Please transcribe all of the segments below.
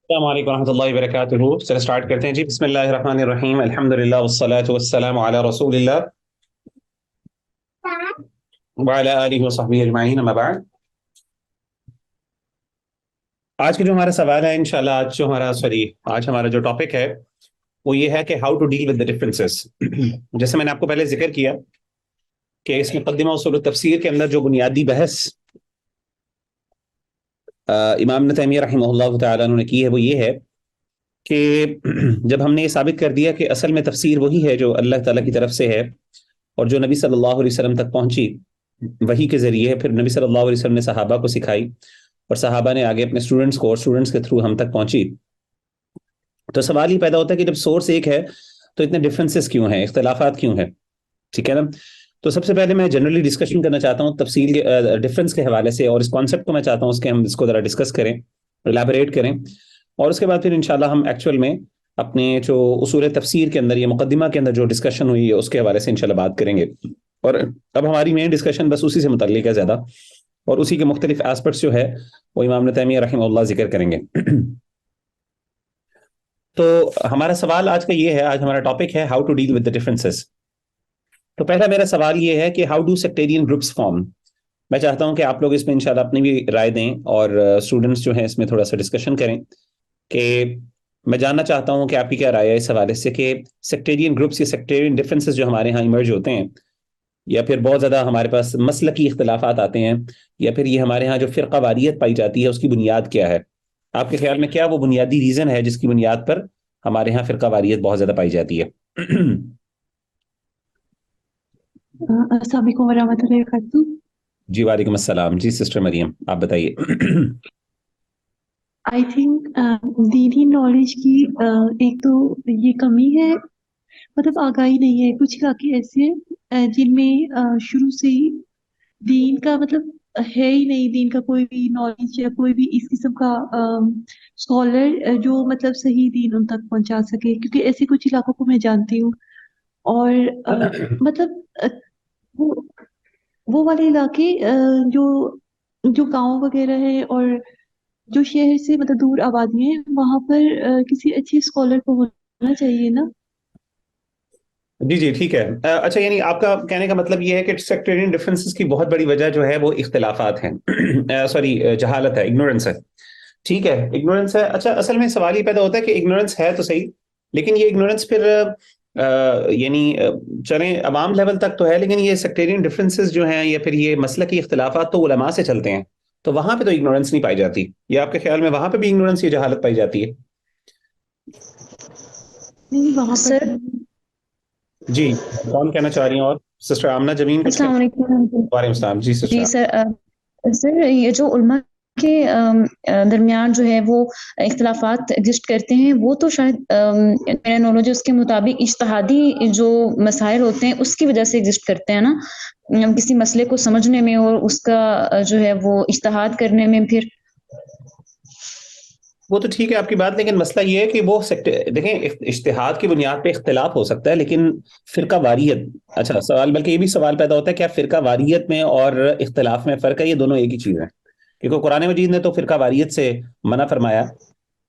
السلام علیکم ورحمۃ اللہ وبرکاتہ. چلے اسٹارٹ کرتے ہیں جی. بسم اللہ الرحمن الرحیم. الحمد للہ والصلاة والسلام علی رسول اللہ وعلی آلہ وصحبہ اجمعین. اما بعد. آج کا جو ہمارا سوال ہے انشاءاللہ آج ہمارا جو ٹاپک ہے وہ یہ ہے کہ how to deal with the differences. جیسے میں نے آپ کو پہلے ذکر کیا کہ اس مقدمہ اصول التفسیر کے اندر جو بنیادی بحث امام ابن تیمیہ رحمہ اللہ تعالیٰ نے کی ہے وہ یہ ہے کہ جب ہم نے یہ ثابت کر دیا کہ اصل میں تفسیر وہی ہے جو اللہ تعالیٰ کی طرف سے ہے اور جو نبی صلی اللہ علیہ وسلم تک پہنچی وہی کے ذریعے، پھر نبی صلی اللہ علیہ وسلم نے صحابہ کو سکھائی اور صحابہ نے آگے اپنے اسٹوڈنٹس کو اور اسٹوڈنٹس کے تھرو ہم تک پہنچی، تو سوال ہی پیدا ہوتا ہے کہ جب سورس ایک ہے تو اتنے ڈفرینسز کیوں ہیں، اختلافات کیوں ہیں؟ ٹھیک ہے نا. تو سب سے پہلے میں جنرلی ڈسکشن کرنا چاہتا ہوں تفصیل کے ڈفرینس کے حوالے سے، اور اس کانسیپٹ کو میں چاہتا ہوں ہم اس کو ذرا ڈسکس کریں، الیبوریٹ کریں، اور اس کے بعد پھر انشاءاللہ ہم ایکچوئل میں اپنے جو اصول تفسیر کے اندر یا مقدمہ کے اندر جو ڈسکشن ہوئی ہے اس کے حوالے سے انشاءاللہ بات کریں گے. اور اب ہماری مین ڈسکشن بس اسی سے متعلق ہے زیادہ، اور اسی کے مختلف ایسپیکٹس جو ہے وہ امام ابن تیمیہ رحمہ اللہ ذکر کریں گے. تو ہمارا سوال آج کا یہ ہے، آج ہمارا ٹاپک ہے how to deal with the differences. تو پہلا میرا سوال یہ ہے کہ how do sectarian groups form. میں چاہتا ہوں کہ آپ لوگ اس میں انشاءاللہ اپنی بھی رائے دیں اور اسٹوڈنٹس جو ہیں اس میں تھوڑا سا ڈسکشن کریں کہ میں جاننا چاہتا ہوں کہ آپ کی کیا رائے ہے اس حوالے سے کہ سیکٹیرین گروپس یا سیکٹیرین ڈفرینسز جو ہمارے ہاں ایمرج ہوتے ہیں، یا پھر بہت زیادہ ہمارے پاس مسلکی اختلافات آتے ہیں، یا پھر یہ ہمارے ہاں جو فرقہ واریت پائی جاتی ہے اس کی بنیاد کیا ہے؟ آپ کے خیال میں کیا وہ بنیادی ریزن ہے جس کی بنیاد پر ہمارے ہاں فرقہ واریت بہت زیادہ پائی جاتی ہے؟ السلام علیکم ورحمۃ اللہ وبرکاتہ. جی وعلیکم السلام. جی سسٹر مریم آپ بتائیے. آئی تھنک دینی نالج کی ایک تو یہ کمی ہے، مطلب آگاہی نہیں ہے. کچھ علاقے ایسے ہیں جن میں شروع سے ہی دین کا مطلب ہے ہی نہیں، دین کا کوئی بھی نالج یا کوئی بھی اس قسم کا اسکالر جو مطلب صحیح دین ان تک پہنچا سکے، کیونکہ ایسے کچھ علاقوں کو میں جانتی ہوں. اور مطلب وہ وہ والے علاقے جو جو گاؤں وغیرہ ہے اور جو شہر سے مطلب دور آبادی ہیں، وہاں پر کسی اچھی اسکالر کو ہونا چاہیے نا. جی جی ٹھیک ہے. اچھا، یعنی آپ کا کہنے کا مطلب یہ ہے کہ سیکٹرین ڈفرینسز کی بہت بڑی وجہ جو ہے وہ اختلافات ہیں، سوری جہالت ہے، اگنورنس ہے. ٹھیک ہے، اگنورنس ہے. اچھا، اصل میں سوال یہ پیدا ہوتا ہے کہ اگنورنس ہے تو صحیح، لیکن یہ اگنورنس پھر یعنی چلیں عوام لیول تک تو ہے، لیکن یہ سیکٹرین ڈفرینسز جو ہیں یا پھر یہ مسلکی اختلافات تو علماء سے چلتے ہیں، تو وہاں پہ تو اگنورنس نہیں پائی جاتی. یہ آپ کے خیال میں وہاں پہ بھی اگنورنس یا جہالت پائی جاتی ہے؟ نہیں، وہاں پر سر جی کون کہنا چاہ رہی ہیں؟ اور سسٹر آمنہ جمین کچھ السلام کہنا؟ علیکم ورحمۃ اللہ. وعلیکم السلام. جی جی سسٹر. سر یہ جو علماء کے درمیان جو ہے وہ اختلافات ایگزسٹ کرتے ہیں، وہ تو شاید میرا نالج اس کے مطابق اجتہادی جو مسائل ہوتے ہیں اس کی وجہ سے ایگزسٹ کرتے ہیں نا. کسی مسئلے کو سمجھنے میں اور اس کا جو ہے وہ اجتہاد کرنے میں پھر وہ تو ٹھیک ہے آپ کی بات، لیکن مسئلہ یہ ہے کہ وہ دیکھیں اجتہاد کی بنیاد پہ اختلاف ہو سکتا ہے، لیکن فرقہ واریت، اچھا سوال بلکہ یہ بھی سوال پیدا ہوتا ہے کیا فرقہ واریت میں اور اختلاف میں فرق ہے؟ یہ دونوں ایک ہی چیز ہے، کیونکہ قرآن مجید نے تو فرقہ واریت سے منع فرمایا،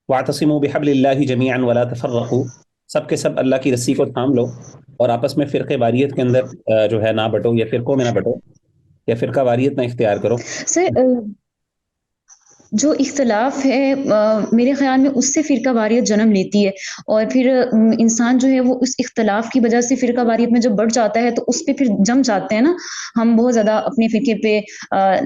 وَاعْتَصِمُوا بِحَبْلِ اللَّهِ جَمِيعًا وَلَا تَفَرَّقُوا، سب کے سب اللہ کی رسی کو تھام لو اور آپس میں فرقہ واریت کے اندر جو ہے نہ بٹو، یا فرقوں میں نہ بٹو، یا فرقہ واریت نہ اختیار کرو. سر جو اختلاف ہے میرے خیال میں اس سے فرقہ واریت جنم لیتی ہے، اور پھر انسان جو ہے وہ اس اختلاف کی وجہ سے فرقہ واریت میں جب بڑھ جاتا ہے تو اس پہ پھر جم جاتے ہیں نا. ہم بہت زیادہ اپنے فرقے پہ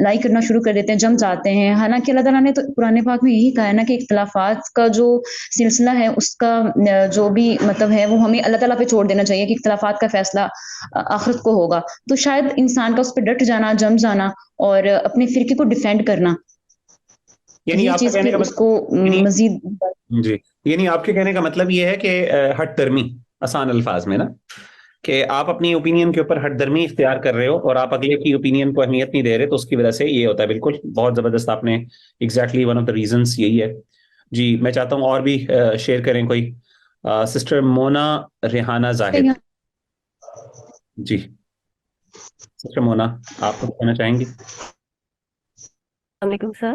لائک کرنا شروع کر دیتے ہیں، جم جاتے ہیں. حالانکہ اللہ تعالیٰ نے تو قرآن پاک میں یہی کہا ہے نا کہ اختلافات کا جو سلسلہ ہے اس کا جو بھی مطلب ہے وہ ہمیں اللہ تعالیٰ پہ چھوڑ دینا چاہیے کہ اختلافات کا فیصلہ آخرت کو ہوگا. تو شاید انسان کا اس پہ ڈٹ جانا، جم جانا اور اپنے فرقے کو ڈیفینڈ کرنا، یعنی یہ آپ کا چیز کہنے پھر کا اس کو یعنی مزید جی، یعنی آپ کے کہنے کا مطلب یہ ہے کہ ہٹ درمی، آسان الفاظ میں نا، کہ آپ اپنی اوپینین کے اوپر ہٹ درمی اختیار کر رہے ہو اور آپ اگلے کی اوپینین کو اہمیت نہیں دے رہے، تو اس کی وجہ سے یہ ہوتا ہے. بالکل بہت زبردست آپ نے exactly one of the reasons یہی ہے. جی میں چاہتا ہوں اور بھی شیئر کریں کوئی. سسٹر مونا ریحانہ زاہد. جی سسٹر مونا آپ کچھ کہنا چاہیں گی؟ السلام علیکم سر.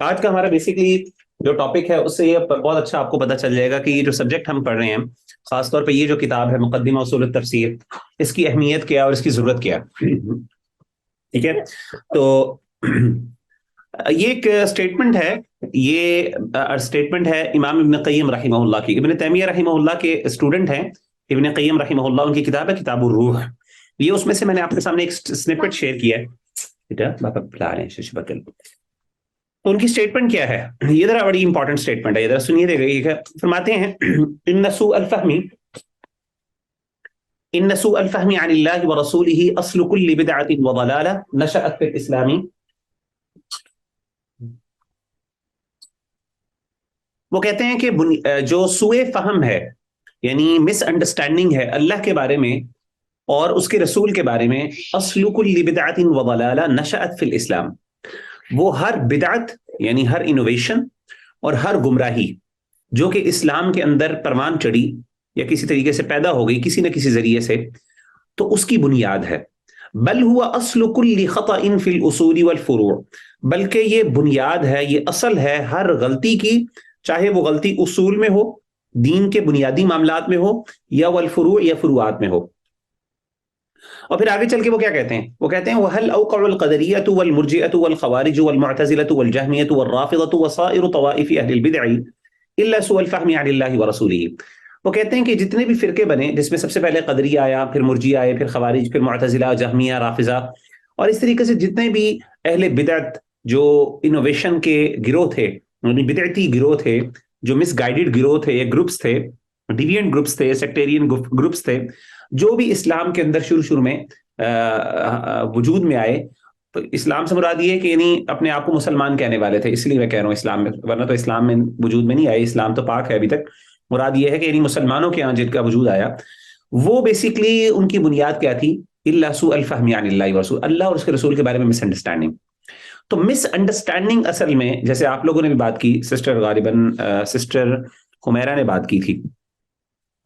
آج کا ہمارا بیسکلی جو ٹاپک ہے اس سے یہ بہت اچھا آپ کو پتہ چل جائے گا کہ یہ جو سبجیکٹ ہم پڑھ رہے ہیں، خاص طور پہ یہ جو کتاب ہے مقدمہ اصول التفسیر، اس کی اہمیت کیا اور اس کی ضرورت کیا. ٹھیک ہے، تو یہ ایک اسٹیٹمنٹ ہے، یہ اسٹیٹمنٹ ہے امام ابن قیم رحمہ اللہ کی. ابن تیمیہ رحمہ اللہ کے اسٹوڈنٹ ہیں ابن قیم رحمہ اللہ، ان کی کتاب ہے کتاب الروح. یہ اس میں سے میں نے آپ کے سامنے ایک سنپٹ شیئر کیا ہے. بیٹا بلا رہے ہیں. ان کی اسٹیٹمنٹ کیا ہے؟ یہ ذرا بڑی امپورٹنٹ اسٹیٹمنٹ ہے، ذرا سنیے دے گا. فرماتے ہیں ان سوء الفهم عن الله ورسوله اصل كل بدعة وضلالة نشأت في الاسلام. وہ کہتے ہیں کہ جو سوء فہم ہے، یعنی مس انڈرسٹینڈنگ ہے اللہ کے بارے میں اور اس کے رسول کے بارے میں، اصل كل بدعة وضلالة نشأت في الاسلام، وہ ہر بدعت یعنی ہر انوویشن اور ہر گمراہی جو کہ اسلام کے اندر پروان چڑھی یا کسی طریقے سے پیدا ہو گئی کسی نہ کسی ذریعے سے، تو اس کی بنیاد ہے. بل ہوا اصل کل خطأ فی الاصول والفروع، بلکہ یہ بنیاد ہے، یہ اصل ہے ہر غلطی کی، چاہے وہ غلطی اصول میں ہو، دین کے بنیادی معاملات میں ہو، یا والفروع یا فروعات میں ہو. اور پھر آگے چل کے وہ کیا کہتے ہیں؟ وہ کہتے ہیں وَهَلْ أَوْقَعُ الْقَدَرِيَّةُ وَالْمُرْجِئَةُ وَالْخَوَارِجُ وَالْمُعْتَزِلَةُ وَالْجَهْمِيَّةُ وَالرَّافِضَةُ وَصَائِرُ طَوَائِفِ أَهْلِ الْبِدْعِ إِلَّا سُوءَ الْفَهْمِ عَنِ اللَّهِ وَرَسُولِهِ. وہ کہتے ہیں کہ جتنے بھی فرقے بنے، جس میں سب سے پہلے قدریہ آیا، پھر مرجیہ آئے، پھر خوارج، پھر معتزلہ، جہمیہ، رافضہ، اور اس طریقے سے جتنے بھی اہل بدعت جو انوویشن کے گروہ تھے، یعنی بدعتی گروہ تھے، جو مس گائیڈڈ گروہ تھے، یہ گروپس تھے، ڈیوینٹ گروپس تھے، سیکٹیرین گروپس تھے، جو بھی اسلام کے اندر شروع میں وجود میں آئے. تو اسلام سے مراد یہ ہے کہ یعنی اپنے آپ کو مسلمان کہنے والے تھے، اس لیے میں کہہ رہا ہوں اسلام میں، ورنہ تو اسلام میں وجود میں نہیں آئے، اسلام تو پاک ہے ابھی تک. مراد یہ ہے کہ یعنی مسلمانوں کے یہاں جن کا وجود آیا، وہ بیسیکلی ان کی بنیاد کیا تھی؟ الا سوء الفہم عن اللہ ورسول، اللہ اور اس کے رسول کے بارے میں مس انڈرسٹینڈنگ. تو مس انڈرسٹینڈنگ اصل میں، جیسے آپ لوگوں نے بھی بات کی، سسٹر غالباً سسٹر حمیرہ نے بات کی تھی،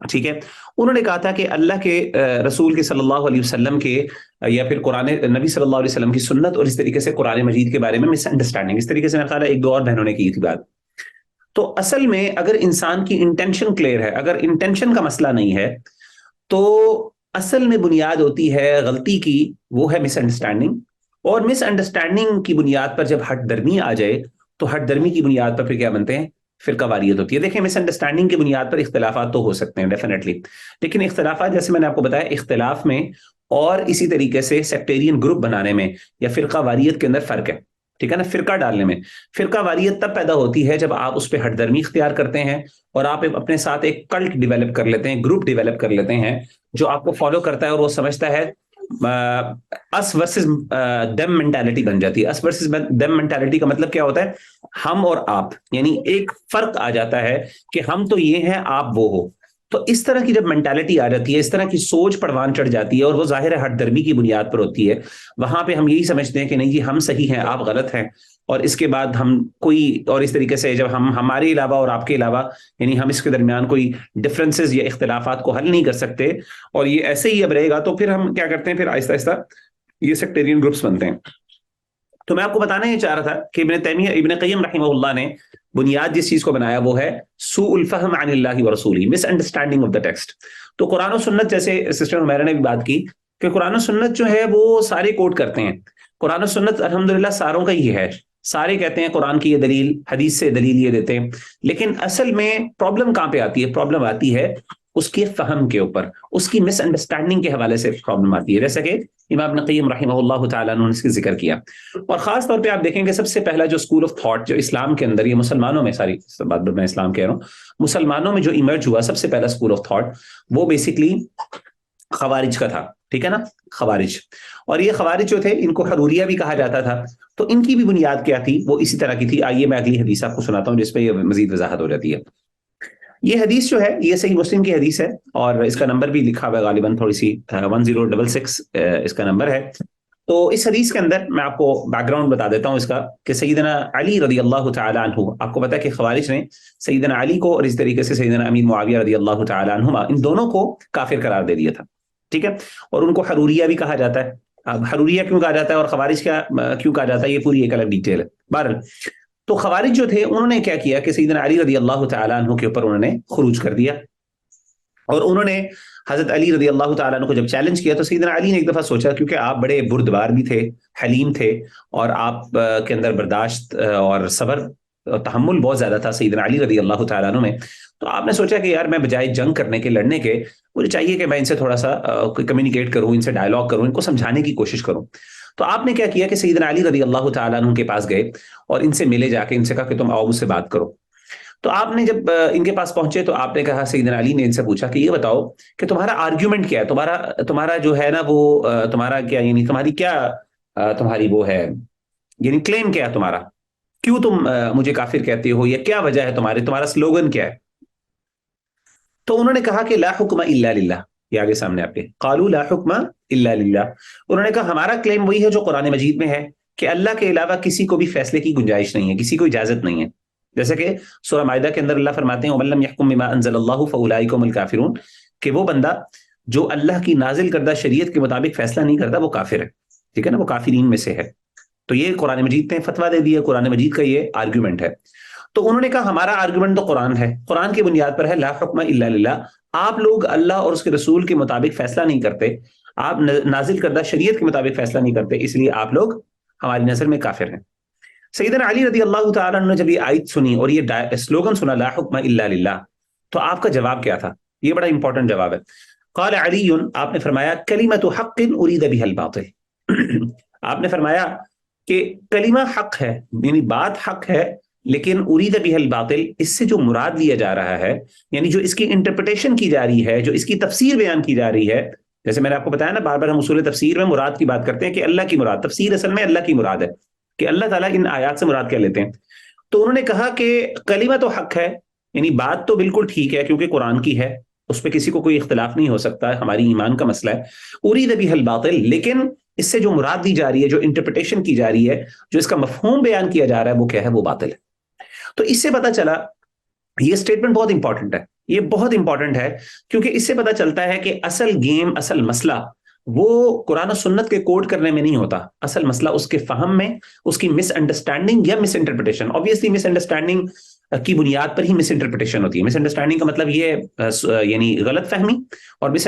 ٹھیک ہے، انہوں نے کہا تھا کہ اللہ کے رسول کے صلی اللہ علیہ وسلم کے یا پھر قرآن نبی صلی اللہ علیہ وسلم کی سنت اور اس طریقے سے قرآن مجید کے بارے میں مس انڈرسٹینڈنگ، اس طریقے سے میرا خیال ہے ایک دو اور بہنوں نے کی تھی بات. تو اصل میں اگر انسان کی انٹینشن کلیئر ہے، اگر انٹینشن کا مسئلہ نہیں ہے، تو اصل میں بنیاد ہوتی ہے غلطی کی، وہ ہے مس انڈرسٹینڈنگ. اور مس انڈرسٹینڈنگ کی بنیاد پر جب ہٹ درمی آ جائے، تو ہٹ درمی کی بنیاد پر پھر کیا بنتے ہیں؟ فرقہ واریت ہوتی ہے. دیکھیں، مس انڈرسٹینڈنگ کی بنیاد پر اختلافات تو ہو سکتے ہیں ڈیفینیٹلی، لیکن اختلافات جیسے میں نے آپ کو بتایا، اختلاف میں اور اسی طریقے سے سیکٹیرین گروپ بنانے میں یا فرقہ واریت کے اندر فرق ہے، ٹھیک ہے نا. فرقہ ڈالنے میں، فرقہ واریت تب پیدا ہوتی ہے جب آپ اس پہ ہٹ درمی اختیار کرتے ہیں اور آپ اپنے ساتھ ایک کلٹ ڈیولپ کر لیتے ہیں، گروپ ڈیولپ کر لیتے ہیں جو آپ کو فالو کرتا ہے اور وہ سمجھتا ہے اس ورسز دم مینٹالٹی بن جاتی ہے. اس ورسز دم مینٹالٹی کا مطلب کیا ہوتا ہے؟ ہم اور آپ، یعنی ایک فرق آ جاتا ہے کہ ہم تو یہ ہیں، آپ وہ ہو. تو اس طرح کی جب مینٹالٹی آ جاتی ہے، اس طرح کی سوچ پروان چڑھ جاتی ہے، اور وہ ظاہر ہے ہٹ درمی کی بنیاد پر ہوتی ہے. وہاں پہ ہم یہی سمجھتے ہیں کہ نہیں جی ہم صحیح ہیں، آپ غلط ہیں، اور اس کے بعد ہم کوئی اور اس طریقے سے جب ہم ہمارے علاوہ اور آپ کے علاوہ، یعنی ہم اس کے درمیان کوئی ڈفرینسز یا اختلافات کو حل نہیں کر سکتے، اور یہ ایسے ہی اب رہے گا، تو پھر ہم کیا کرتے ہیں؟ پھر آہستہ آہستہ یہ سیکٹیرین گروپس بنتے ہیں. تو میں آپ کو بتانا یہ چاہ رہا تھا کہ ابن قیم رحمہ اللہ نے بنیاد جس چیز کو بنایا وہ ہے سوء الفہم عن اللہ ورسولہ، مس انڈرسٹینڈنگ آف دا ٹیکسٹ. تو قرآن و سنت، جیسے سسٹر حمیرہ نے بھی بات کی کہ قرآن و سنت جو ہے وہ سارے کوٹ کرتے ہیں. قرآن و سنت الحمدللہ ساروں کا ہی ہے، سارے کہتے ہیں قرآن کی یہ دلیل، حدیث سے دلیل یہ دیتے ہیں. لیکن اصل میں پرابلم کہاں پہ آتی ہے؟ پرابلم آتی ہے اس کے فہم کے اوپر، اس کی مس انڈرسٹینڈنگ کے حوالے سے پرابلم آتی ہے، جیسا کہ امام ابن قیم رحمہ اللہ تعالیٰ عنہ نے اس کا ذکر کیا. اور خاص طور پہ آپ دیکھیں گے سب سے پہلا جو اسکول آف تھاٹ جو اسلام کے اندر، یہ مسلمانوں میں، ساری بات میں اسلام کہہ رہا ہوں، مسلمانوں میں جو ایمرج ہوا سب سے پہلا اسکول آف تھاٹ، وہ بیسکلی خوارج کا تھا، ٹھیک ہے نا، خوارج. اور یہ خوارج جو تھے، ان کو حروریہ بھی کہا جاتا تھا. تو ان کی بھی بنیاد کیا تھی؟ وہ اسی طرح کی تھی. آئیے میں اگلی حدیث آپ کو سناتا ہوں جس پہ یہ مزید وضاحت ہو جاتی ہے. یہ حدیث جو ہے یہ صحیح مسلم کی حدیث ہے، اور اس کا نمبر بھی لکھا ہوا ہے غالباً، تھوڑی سی 1066 اس کا نمبر ہے. تو اس حدیث کے اندر میں آپ کو بیک گراؤنڈ بتا دیتا ہوں اس کا، کہ سیدنا علی رضی اللہ تعالیٰ عنہ، آپ کو پتا ہے کہ خوارج نے سیدنا علی کو اور اس طریقے سے سیدنا امیر معاویہ رضی اللہ تعالیٰ عنہما، ان دونوں کو کافر قرار دے دیا تھا، ٹھیک ہے. اور ان کو حروریہ بھی کہا جاتا ہے. اب حروریہ کیوں کہا جاتا ہے اور خوارج کیا کیوں کہا جاتا ہے، یہ پوری ایک الگ ڈیٹیل ہے. بہرحال تو خوارج جو تھے انہوں نے کیا کیا کہ سیدنا علی رضی اللہ تعالیٰ عنہ کے اوپر انہوں نے خروج کر دیا، اور انہوں نے حضرت علی رضی اللہ تعالیٰ عنہ کو جب چیلنج کیا تو سیدنا علی نے ایک دفعہ سوچا، کیونکہ آپ بڑے بردبار بھی تھے، حلیم تھے، اور آپ کے اندر برداشت اور صبر اور تحمل بہت زیادہ تھا سیدنا علی رضی اللہ تعالیٰ عنہ میں، تو آپ نے سوچا کہ یار میں بجائے جنگ کرنے کے، لڑنے کے، مجھے چاہیے کہ میں ان سے تھوڑا سا کمیونیکیٹ کروں، ان سے ڈائلاگ کروں، ان کو سمجھانے کی کوشش کروں۔ تو آپ نے کیا کیا کہ سیدنا علی رضی اللہ تعالیٰ عنہ کے پاس گئے اور ان سے ملے، جا کے ان سے کہا کہ تم آؤ مجھ سے بات کرو۔ تو آپ نے جب ان کے پاس پہنچے تو آپ نے کہا، سیدنا علی نے ان سے پوچھا کہ یہ بتاؤ کہ تمہارا آرگیومنٹ کیا ہے، تمہارا جو ہے نا وہ تمہارا کیا، یعنی تمہاری وہ ہے، یعنی کلیم کیا ہے تمہارا، کیوں تم مجھے کافر کہتے ہو، یا کیا وجہ ہے تمہارا سلوگن کیا ہے؟ تو انہوں نے کہا کہ لا حکم الا للہ، یہ آگے سامنے آپ کے قالوا لا حکم الا للہ، انہوں نے کہا ہمارا کلیم وہی ہے جو قرآن مجید میں ہے کہ اللہ کے علاوہ کسی کو بھی فیصلے کی گنجائش نہیں ہے، کسی کو اجازت نہیں ہے۔ جیسے کہ سورہ مائدہ کے اندر اللہ فرماتے ہیں وَمَن لَّمْ يَحْكُم بِمَا أَنزَلَ اللَّهُ فَأُولَٰئِكَ هُمُ الْكَافِرُونَ، کہ وہ بندہ جو اللہ کی نازل کردہ شریعت کے مطابق فیصلہ نہیں کرتا وہ کافر ہے، ٹھیک ہے نا، وہ کافرین میں سے ہے۔ تو یہ قرآن مجید نے فتویٰ دے دیا، قرآن مجید کا یہ آرگیومنٹ ہے۔ تو انہوں نے کہا ہمارا آرگیومنٹ تو قرآن ہے، قرآن کی بنیاد پر ہے لا حکم الا للہ، آپ لوگ اللہ اور اس کے رسول کے مطابق فیصلہ نہیں کرتے، آپ نازل کردہ شریعت کے مطابق فیصلہ نہیں کرتے، اس لیے آپ لوگ ہماری نظر میں کافر ہیں۔ سیدنا علی رضی اللہ تعالیٰ عنہ نے جب یہ آیت سنی اور یہ سلوگن سنا لا حکم الا للہ، تو آپ کا جواب کیا تھا؟ یہ بڑا امپورٹنٹ جواب ہے۔ قال علی، آپ نے فرمایا کلمۃ حق ارید بها الباطل، آپ نے فرمایا کہ کلمہ حق ہے، یعنی بات حق ہے، لیکن ارید بها الباطل، اس سے جو مراد لیا جا رہا ہے، یعنی جو اس کی انٹرپریٹیشن کی جا رہی ہے، جو اس کی تفسیر بیان کی جا رہی ہے، جیسے میں نے آپ کو بتایا نا بار بار ہم اصول تفسیر میں مراد کی بات کرتے ہیں کہ اللہ کی مراد، تفسیر اصل میں اللہ کی مراد ہے کہ اللہ تعالیٰ ان آیات سے مراد کیا لیتے ہیں۔ تو انہوں نے کہا کہ کلمہ تو حق ہے، یعنی بات تو بالکل ٹھیک ہے کیونکہ قرآن کی ہے، اس پہ کسی کو کوئی اختلاف نہیں ہو سکتا، ہماری ایمان کا مسئلہ ہے، ارید بها الباطل، لیکن اس سے جو مراد دی جا رہی ہے، جو انٹرپریٹیشن کی جا رہی ہے، جو اس کا مفہوم بیان کیا جا رہا ہے، وہ کیا ہے؟ وہ باطل ہے۔ تو اس سے پتہ چلا، یہ سٹیٹمنٹ بہت امپورٹنٹ ہے، یہ بہت امپورٹنٹ ہے، کیونکہ اس سے پتہ چلتا ہے کہ اصل گیم، اصل مسئلہ وہ قرآن و سنت کے کوڈ کرنے میں نہیں ہوتا، اصل مسئلہ اس کے فہم میں، اس کی مس انڈرسٹینڈنگ یا مس انٹرپریٹیشن۔ obviously مس انڈرسٹینڈنگ کی بنیاد پر ہی مس انٹرپریٹیشن ہوتی ہے۔ مس انڈرسٹینڈنگ کا مطلب یہ ہے یعنی غلط فہمی، اور مس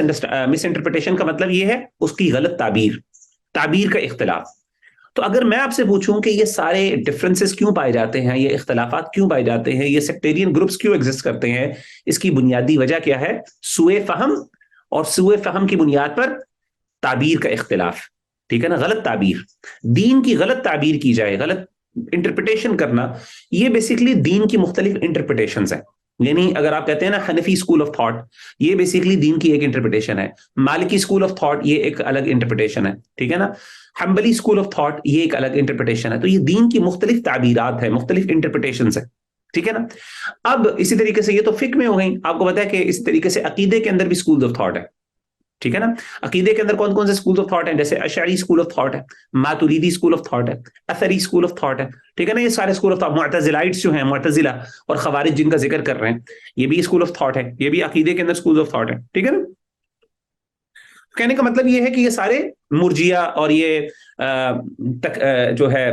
انٹرپریٹیشن کا مطلب یہ ہے اس کی غلط تعبیر کا اختلاف۔ تو اگر میں آپ سے پوچھوں کہ یہ سارے ڈفرینسز کیوں پائے جاتے ہیں، یہ اختلافات کیوں پائے جاتے ہیں، یہ سیکٹیرین گروپس کیوں ایگزسٹ کرتے ہیں، اس کی بنیادی وجہ کیا ہے؟ سوء فہم، اور سوء فہم کی بنیاد پر تعبیر کا اختلاف، ٹھیک ہے نا، غلط تعبیر، دین کی غلط تعبیر کی جائے، غلط انٹرپریٹیشن کرنا، یہ بیسیکلی دین کی مختلف انٹرپریٹیشنز ہیں۔ یعنی اگر آپ کہتے ہیں نا حنفی اسکول آف تھاٹ، یہ بیسیکلی دین کی ایک انٹرپریٹیشن ہے، مالکی اسکول آف تھاٹ یہ ایک الگ انٹرپریٹیشن ہے، ٹھیک ہے نا، حنبلی اسکول آف تھاٹ یہ ایک الگ انٹرپریٹیشن ہے۔ تو یہ دین کی مختلف تعبیرات ہیں، مختلف انٹرپریٹیشنز ہیں، ٹھیک ہے نا۔ اب اسی طریقے سے یہ تو فقہ میں ہو گئی، آپ کو پتا ہے کہ اس طریقے سے عقیدے کے اندر بھی اسکول آف تھاٹ ہے، ٹھیک ہے نا۔ عقیدے کے اندر کون کون سے اسکول آف تھاٹ ہیں؟ جیسے اشعری اسکول آف تھاٹ ہے، ماتریدی اسکول آف تھاٹ ہے، اثری اسکول آف تھاٹ ہے، ٹھیک ہے نا۔ یہ سارے اسکول آف تھاٹ، معتزلائٹس جو ہیں، معتزلہ اور خوارج جن کا ذکر کر رہے ہیں، یہ بھی اسکول آف تھاٹ ہے، یہ بھی عقیدے کے اندر اسکول آف تھاٹ ہے، ٹھیک ہے نا۔ کہنے کا مطلب یہ ہے کہ یہ سارے مرجیہ اور یہ جو ہے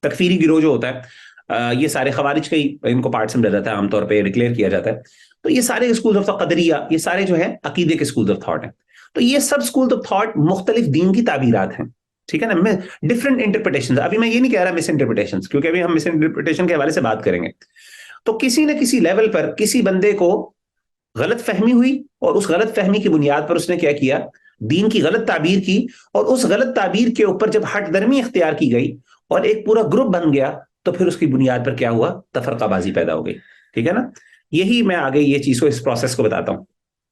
تکفیری گروہ جو ہوتا ہے، یہ سارے خوارج کا ہی ان کو پارٹ سمجھا جاتا ہے، عام طور پہ ڈکلیئر کیا جاتا ہے۔ تو یہ سارے اسکول آف تھاٹ، قدریہ، یہ سارے جو ہے عقیدے کے اسکول آف تھاٹ ہیں۔ تو یہ سب اسکول آف تھاٹ مختلف دین کی تعبیرات ہیں، ٹھیک ہے نا، ڈفرنٹ انٹرپریٹیشن۔ ابھی میں یہ نہیں کہہ رہا مس انٹرپریٹیشن، کیونکہ ابھی ہم مس انٹرپریٹیشن کے حوالے سے بات کریں گے۔ تو کسی نہ کسی لیول پر کسی بندے کو غلط فہمی ہوئی، اور اس غلط فہمی کی بنیاد پر اس نے کیا کیا؟ دین کی غلط تعبیر کی، اور اس غلط تعبیر کے اوپر جب ہٹ درمی اختیار کی گئی اور ایک پورا گروپ بن گیا، تو پھر اس کی بنیاد پر کیا ہوا؟ تفرقہ بازی پیدا ہو گئی، ٹھیک ہے نا۔ یہی میں آگے یہ چیز کو، اس پروسیس کو بتاتا ہوں،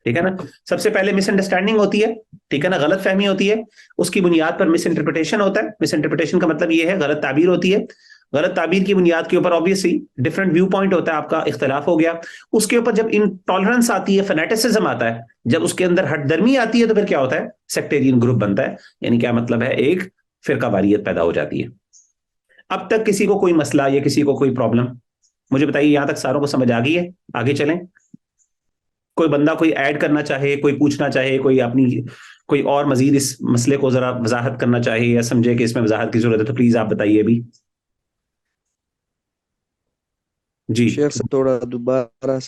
ٹھیک ہے نا۔ سب سے پہلے مس انڈرسٹینڈنگ ہوتی ہے، ٹھیک ہے نا، غلط فہمی ہوتی ہے، اس کی بنیاد پر مس انٹرپریٹیشن ہوتا ہے۔ مس انٹرپریٹیشن کا مطلب یہ ہے غلط تعبیر ہوتی ہے، غلط تعبیر کی بنیاد کے اوپر obviously ڈفرنٹ ویو پوائنٹ ہوتا ہے، آپ کا اختلاف ہو گیا، اس کے اوپر جب انٹالرنس آتی ہے، فنیٹسزم آتا ہے، جب اس کے اندر ہٹ درمی آتی ہے، تو پھر کیا ہوتا ہے؟ سیکٹیرین گروپ بنتا ہے، یعنی کیا مطلب ہے؟ ایک فرقہ واریت پیدا ہو جاتی ہے۔ اب تک کسی کو کوئی مسئلہ یا کسی کو کوئی پرابلم؟ مجھے بتائیے، یہاں تک ساروں کو سمجھ آ گئی ہے؟ آگے چلیں۔ کوئی بندہ کوئی ایڈ کرنا چاہے، کوئی پوچھنا چاہے، کوئی اپنی کوئی اور مزید اس مسئلے کو ذرا وضاحت کرنا چاہے یا سمجھے کہ اس میں وضاحت کی ضرورت ہے، تو پلیز آپ بتائیے ابھی۔ جی شیخ سے تھوڑا دوبارہ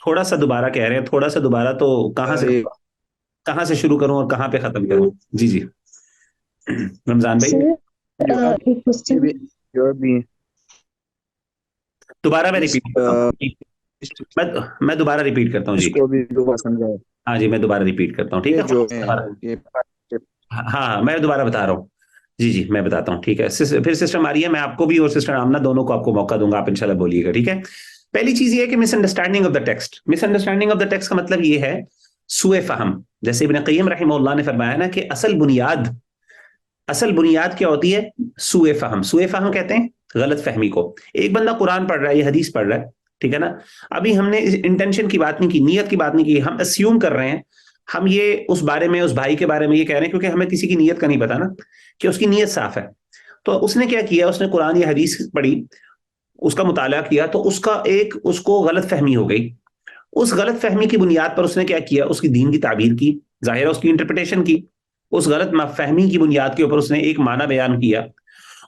تھوڑا سا دوبارہ کہہ رہے ہیں، تھوڑا سا دوبارہ تو کہاں سے شروع کروں اور کہاں پہ ختم کروں؟ جی جی رمضان بھائی ایک کوشچن دوبارہ میں ریپیٹ کرتا ہوں، میں دوبارہ ریپیٹ کرتا ہوں اس جی، کو بھی دوبارہ سمجھائیں ہاں جی میں دوبارہ ریپیٹ کرتا ہوں، ٹھیک ہے جو ہاں میں دوبارہ بتا رہا ہوں، جی میں بتاتا ہوں، ٹھیک ہے پھر سسٹر ماریہ میں آپ کو بھی اور سسٹر آمنہ دونوں کو آپ کو موقع دوں گا، آپ انشاءاللہ بولیے گا، ٹھیک ہے۔ پہلی چیز یہ ہے کہ misunderstanding of the text, misunderstanding of the text کا مطلب یہ ہے سوء فہم، جیسے ابن قیم رحمہ اللہ نے فرمایا نا کہ اصل بنیاد کیا ہوتی ہے؟ سوء فہم۔ سوء فہم کہتے ہیں غلط فہمی کو۔ ایک بندہ قرآن پڑھ رہا ہے یا حدیث پڑھ رہا ہے، ٹھیک ہے نا، ابھی ہم نے انٹینشن کی بات نہیں کی، نیت کی بات نہیں کی، ہم اسیوم کر رہے ہیں، ہم یہ اس بارے میں، اس بھائی کے بارے میں یہ کہہ رہے ہیں کیونکہ ہمیں کسی کی نیت کا نہیں پتا نا کہ اس کی نیت صاف ہے۔ تو اس نے کیا کیا، اس نے قرآن یا حدیث پڑھی، اس کا مطالعہ کیا، تو اس کو غلط فہمی ہو گئی۔ اس غلط فہمی کی بنیاد پر اس نے کیا کیا، اس کی دین کی تعبیر کی، ظاہر ہے اس کی انٹرپریٹیشن کی، اس غلط فہمی کی بنیاد کے اوپر اس نے ایک معنی بیان کیا،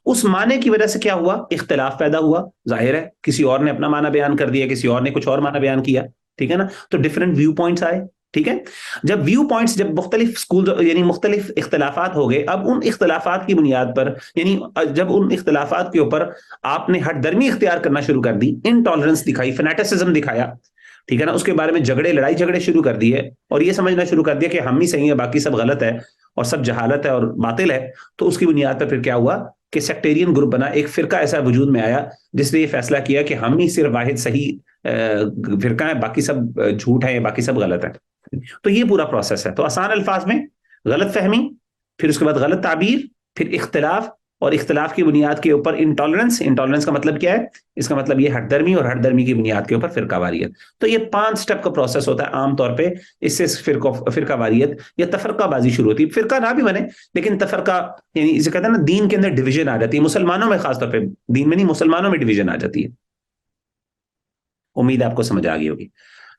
اس معنی کی وجہ سے کیا ہوا، اختلاف پیدا ہوا، ظاہر ہے کسی اور نے اپنا معنی بیان کر دیا، کسی اور نے کچھ اور معنی بیان کیا، ٹھیک ہے نا، تو ڈفرینٹ ویو پوائنٹس آئے، ٹھیک ہے۔ جب ویو پوائنٹس، جب مختلف سکول یعنی مختلف اختلافات ہو گئے، اب ان اختلافات کی بنیاد پر، یعنی جب ان اختلافات کے اوپر آپ نے ہٹ درمی اختیار کرنا شروع کر دی، انٹالرنس دکھائی، فنیٹسزم دکھایا، ٹھیک ہے نا، اس کے بارے میں لڑائی جھگڑے شروع کر دیے اور یہ سمجھنا شروع کر دیا کہ ہم ہی صحیح ہیں باقی سب غلط ہے اور سب جہالت ہے اور باطل ہے، تو اس کی بنیاد پر پھر کیا ہوا کہ سیکٹیرین گروپ بنا، ایک فرقہ ایسا وجود میں آیا جس نے یہ فیصلہ کیا کہ ہم ہی صرف واحد صحیح فرقہ ہے، باقی سب جھوٹ ہے، باقی سب غلط ہے۔ تو یہ پورا پروسیس ہے۔ تو آسان الفاظ میں غلط فہمی، پھر اس کے بعد غلط تعبیر، پھر اختلاف، اور اختلاف کی بنیاد کے اوپر انٹالرنس کا مطلب کیا ہے؟ اس کا مطلب یہ ہٹ درمی، اور ہٹ درمی کی بنیاد کے اوپر فرقہ واریت۔ تو یہ 5 سٹیپ کا پروسیس ہوتا ہے عام طور پہ، اس سے فرقہ واریت یا تفرقہ بازی شروع ہوتی ہے۔ فرقہ نہ بھی بنے لیکن تفرقہ، یعنی اسے کہتے ہیں نا دین کے اندر ڈویژن آ جاتی ہے، مسلمانوں میں خاص طور پہ، دین میں نہیں مسلمانوں میں ڈویژن آ جاتی ہے۔ امید آپ کو سمجھ آ گئی ہوگی۔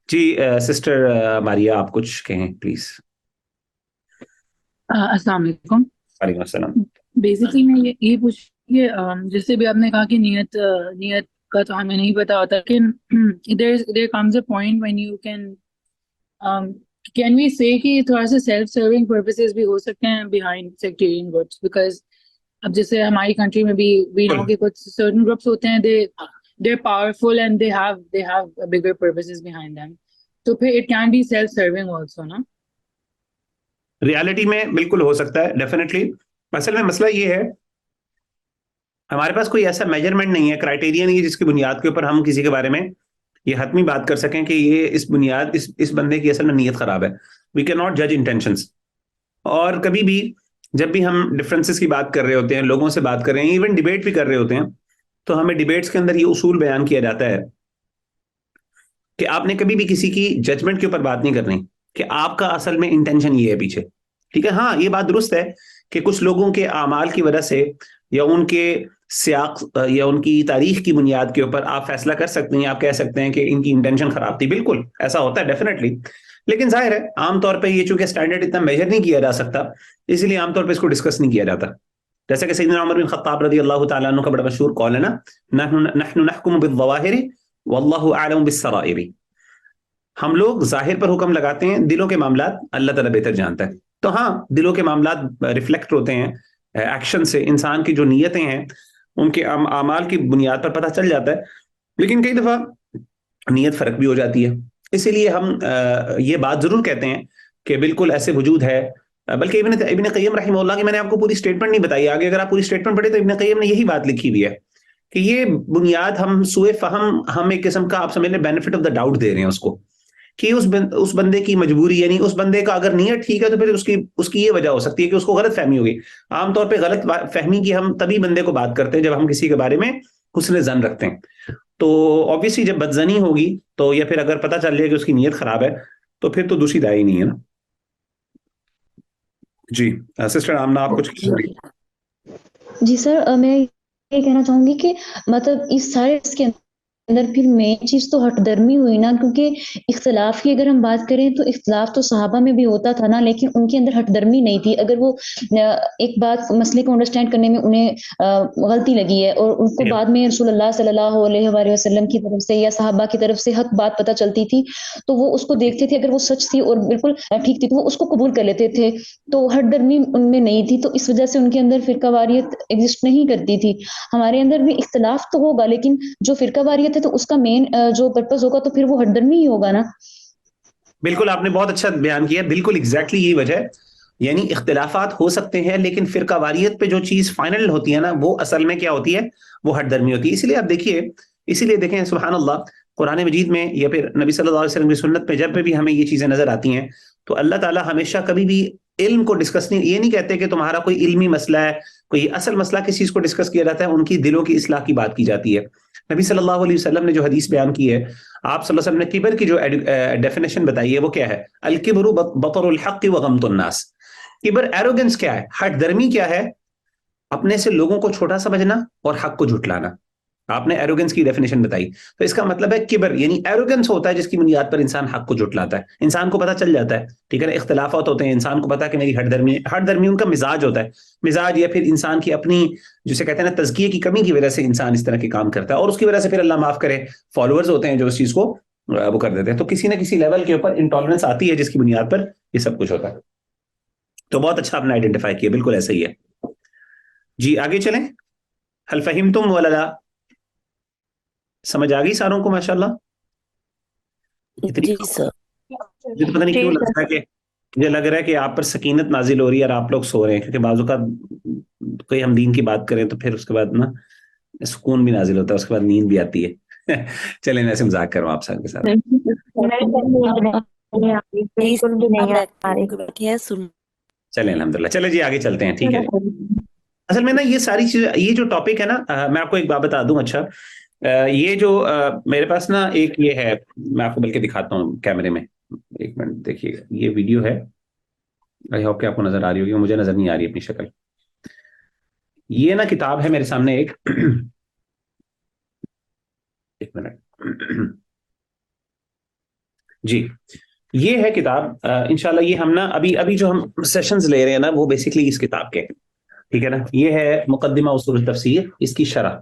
جی سسٹر ماریہ آپ کچھ کہیں پلیز۔ السلام علیکم۔ وعلیکم السلام۔ بیسکلی میں یہ پوچھ کہ جیسے بھی آپ نے کہا کہ نیت کا تو ہمیں نہیں پتا ہوتا، لیکن there comes a point when you can we say کہ تھوڑا سا سیلف سرونگ پرپسز بھی ہو سکتے ہیں بیہائنڈ سیکٹیرین گروپس، بیکاز اب جیسے ہماری کنٹری میں بھی وی نو کہ کچھ سرٹن گروپس ہوتے ہیں they're powerful and they have bigger purposes behind them، تو پھر it can be self serving also نا۔ ریالٹی میں بالکل ہو سکتا ہے، ڈیفینیٹلی۔ اصل میں مسئلہ یہ ہے ہمارے پاس کوئی ایسا میجرمنٹ نہیں ہے، کرائٹیریا نہیں ہے جس کی بنیاد کے اوپر ہم کسی کے بارے میں یہ حتمی بات کر سکیں کہ یہ اس بندے کی اصل میں نیت خراب ہے۔ وی کین ناٹ جج انٹینشنس۔ اور کبھی بھی جب بھی ہم ڈفرینسز کی بات کر رہے ہوتے ہیں، لوگوں سے بات کر رہے ہیں، ایون ڈیبیٹ بھی کر رہے ہوتے ہیں، تو ہمیں ڈیبیٹس کے اندر یہ اصول بیان کیا جاتا ہے کہ آپ نے کبھی بھی کسی کی ججمنٹ کے اوپر بات نہیں کرنی کہ آپ کا اصل میں انٹینشن یہ ہے پیچھے، ٹھیک ہے۔ ہاں یہ بات درست ہے کہ کچھ لوگوں کے اعمال کی وجہ سے یا ان کے سیاق یا ان کی تاریخ کی بنیاد کے اوپر آپ فیصلہ کر سکتے ہیں، آپ کہہ سکتے ہیں کہ ان کی انٹینشن خراب تھی، بالکل ایسا ہوتا ہے ڈیفینیٹلی۔ لیکن ظاہر ہے عام طور پہ یہ چونکہ اسٹینڈرڈ اتنا میجر نہیں کیا جا سکتا، اس لیے عام طور پہ اس کو ڈسکس نہیں کیا جاتا۔ جیسے کہ سیدنا عمر بن خطاب رضی اللہ تعالیٰ عنہ کا بڑا مشہور قول ہے نا، نحن نحکم بالظواہر واللہ اعلم بالسرائر، ہم لوگ ظاہر پر حکم لگاتے ہیں، دلوں کے معاملات اللہ تعالیٰ بہتر جانتا ہے۔ تو ہاں دلوں کے معاملات ریفلیکٹ ہوتے ہیں ایکشن سے، انسان کی جو نیتیں ہیں ان کے اعمال کی بنیاد پر پتہ چل جاتا ہے، لیکن کئی دفعہ نیت فرق بھی ہو جاتی ہے۔ اسی لیے ہم یہ بات ضرور کہتے ہیں کہ بالکل ایسے وجود ہے، بلکہ ابن قیم رحمہ اللہ کی میں نے آپ کو پوری اسٹیٹمنٹ نہیں بتائی، آگے اگر آپ پوری اسٹیٹمنٹ پڑھیں تو ابن قیم نے یہی بات لکھی ہوئی ہے کہ یہ بنیاد ہم سوء فہم، ہم ایک قسم کا آپ سمجھ لیں بینیفٹ آف دا ڈاؤٹ دے رہے ہیں اس کو، کہ اس بندے کی مجبوری، یعنی اس بندے کا اگر نیت ٹھیک ہے تو پھر اس کی یہ وجہ ہو سکتی ہے کہ اس کو غلط فہمی ہوگی۔ عام طور پہ غلط فہمی کی ہم تبھی بندے کو بات کرتے ہیں جب ہم کسی کے بارے میں حسن ظن رکھتے ہیں، تو obviously جب بدظنی ہوگی تو یا پھر اگر پتہ چل جائے کہ اس کی نیت خراب ہے تو پھر تو دوسری دائی نہیں ہے نا۔ جی سسٹر آمنہ آپ کچھ جی سر، میں یہ کہنا چاہوں گی کہ مطلب اس سارے اس کے اندر پھر مین چیز تو ہٹ درمی ہوئی نا، کیونکہ اختلاف کی اگر ہم بات کریں تو اختلاف تو صحابہ میں بھی ہوتا تھا نا، لیکن ان کے اندر ہٹ درمی نہیں تھی. اگر وہ ایک بات مسئلے کو انڈرسٹینڈ کرنے میں انہیں غلطی لگی ہے اور ان کو بعد میں رسول اللہ صلی اللہ علیہ وآلہ وسلم کی طرف سے یا صحابہ کی طرف سے حق بات پتہ چلتی تھی تو وہ اس کو دیکھتے تھے، اگر وہ سچ تھی اور بالکل ٹھیک تھی تو وہ اس کو قبول کر لیتے تھے. تو ہٹ درمی ان میں نہیں تھی، تو اس وجہ سے ان کے اندر فرقہ واریت ایگزسٹ نہیں کرتی تھی. ہمارے اندر بھی اختلاف تو ہوگا، لیکن جو فرقہ واریت ہے تو اس کا مین جو پرپز ہوگا تو پھر وہ ہٹ درمی ہی ہوگا نا. بالکل آپ نے بہت اچھا بیان کیا، بالکل ایگزیکٹلی یہی وجہ ہے. یعنی اختلافات ہو سکتے ہیں لیکن فرقہ واریت پہ جو چیز فائنل ہوتی ہے نا وہ اصل میں کیا ہوتی ہے، وہ ہٹ درمی ہوتی ہے. اسی لیے دیکھیں سبحان اللہ، قرآن مجید میں یا پھر نبی صلی اللہ علیہ وسلم کی سنت پہ جب بھی ہمیں یہ چیزیں نظر آتی ہیں تو اللہ تعالیٰ ہمیشہ کبھی بھی علم کو ڈسکس نہیں، یہ نہیں کہتے کہ تمہارا کوئی علمی مسئلہ ہے، کوئی اصل مسئلہ کس چیز کو ڈسکس کیا جاتا ہے، ان کی دلوں کی اصلاح کی بات کی جاتی ہے. نبی صلی اللہ علیہ وسلم نے جو حدیث بیان کی ہے، آپ صلی اللہ علیہ وسلم نے کبر کی جو ڈیفینیشن بتائی ہے وہ کیا ہے؟ الکبر بطر الحق وغمط الناس. کبر ایروگنس کیا ہے، ہٹ درمی کیا ہے؟ اپنے سے لوگوں کو چھوٹا سمجھنا اور حق کو جھٹلانا. آپ نے ایروگنس کی ڈیفینیشن بتائی، تو اس کا مطلب ہے کبر یعنی ایروگنس ہوتا ہے جس کی بنیاد پر انسان حق کو جھٹلاتا ہے. انسان کو پتہ چل جاتا ہے، ٹھیک ہے نا، اختلافات ہوتے ہیں، انسان کو پتا کہ میری ہٹ درمی ان کا مزاج ہوتا ہے، مزاج یا پھر انسان کی اپنی جسے کہتے ہیں نا تزکیے کی کمی کی وجہ سے انسان اس طرح کے کام کرتا ہے، اور اس کی وجہ سے پھر اللہ معاف کرے فالوورز ہوتے ہیں جو اس چیز کو وہ کر دیتے ہیں. تو کسی نہ کسی لیول کے اوپر انٹالرنس آتی ہے جس کی بنیاد پر یہ سب کچھ ہوتا ہے. تو بہت اچھا آپ نے آئیڈینٹیفائی کیا، بالکل ایسا ہی ہے. جی آگے چلیں. هل فہمتم ولا لا؟ سمجھ آ گئی ساروں کو ماشاءاللہ؟ جی سر. مجھے تو پتہ نہیں کیوں لگ رہا ہے کہ مجھے لگ رہا ہے کہ آپ پر سکینت نازل ہو رہی ہے اور آپ لوگ سو رہے ہیں، کیونکہ بعض اوقات کوئی ہم دین کی بات کریں تو پھر اس کے بعد نا سکون بھی نازل ہوتا ہے، اس کے بعد نیند بھی آتی ہے. چلیں میں ایسے مذاق کر رہا ہوں آپ سب کے ساتھ. چلیں الحمدللہ. چلیں جی آگے چلتے ہیں، ٹھیک ہے. اصل میں نا یہ ساری چیزیں، یہ جو ٹاپک ہے نا، میں آپ کو ایک بات بتا دوں. اچھا یہ جو میرے پاس نا ایک یہ ہے، میں آپ کو بلکہ دکھاتا ہوں کیمرے میں، ایک منٹ دیکھیے گا. یہ ویڈیو ہے، آئی ہوپ کہ آپ کو نظر آ رہی ہوگی، مجھے نظر نہیں آ رہی اپنی شکل. یہ نا کتاب ہے میرے سامنے ایک منٹ جی یہ ہے کتاب. انشاءاللہ یہ ہم نا ابھی جو ہم سیشنز لے رہے ہیں نا وہ بیسکلی اس کتاب کے، ٹھیک ہے نا. یہ ہے مقدمہ اصول التفسیر، اس کی شرح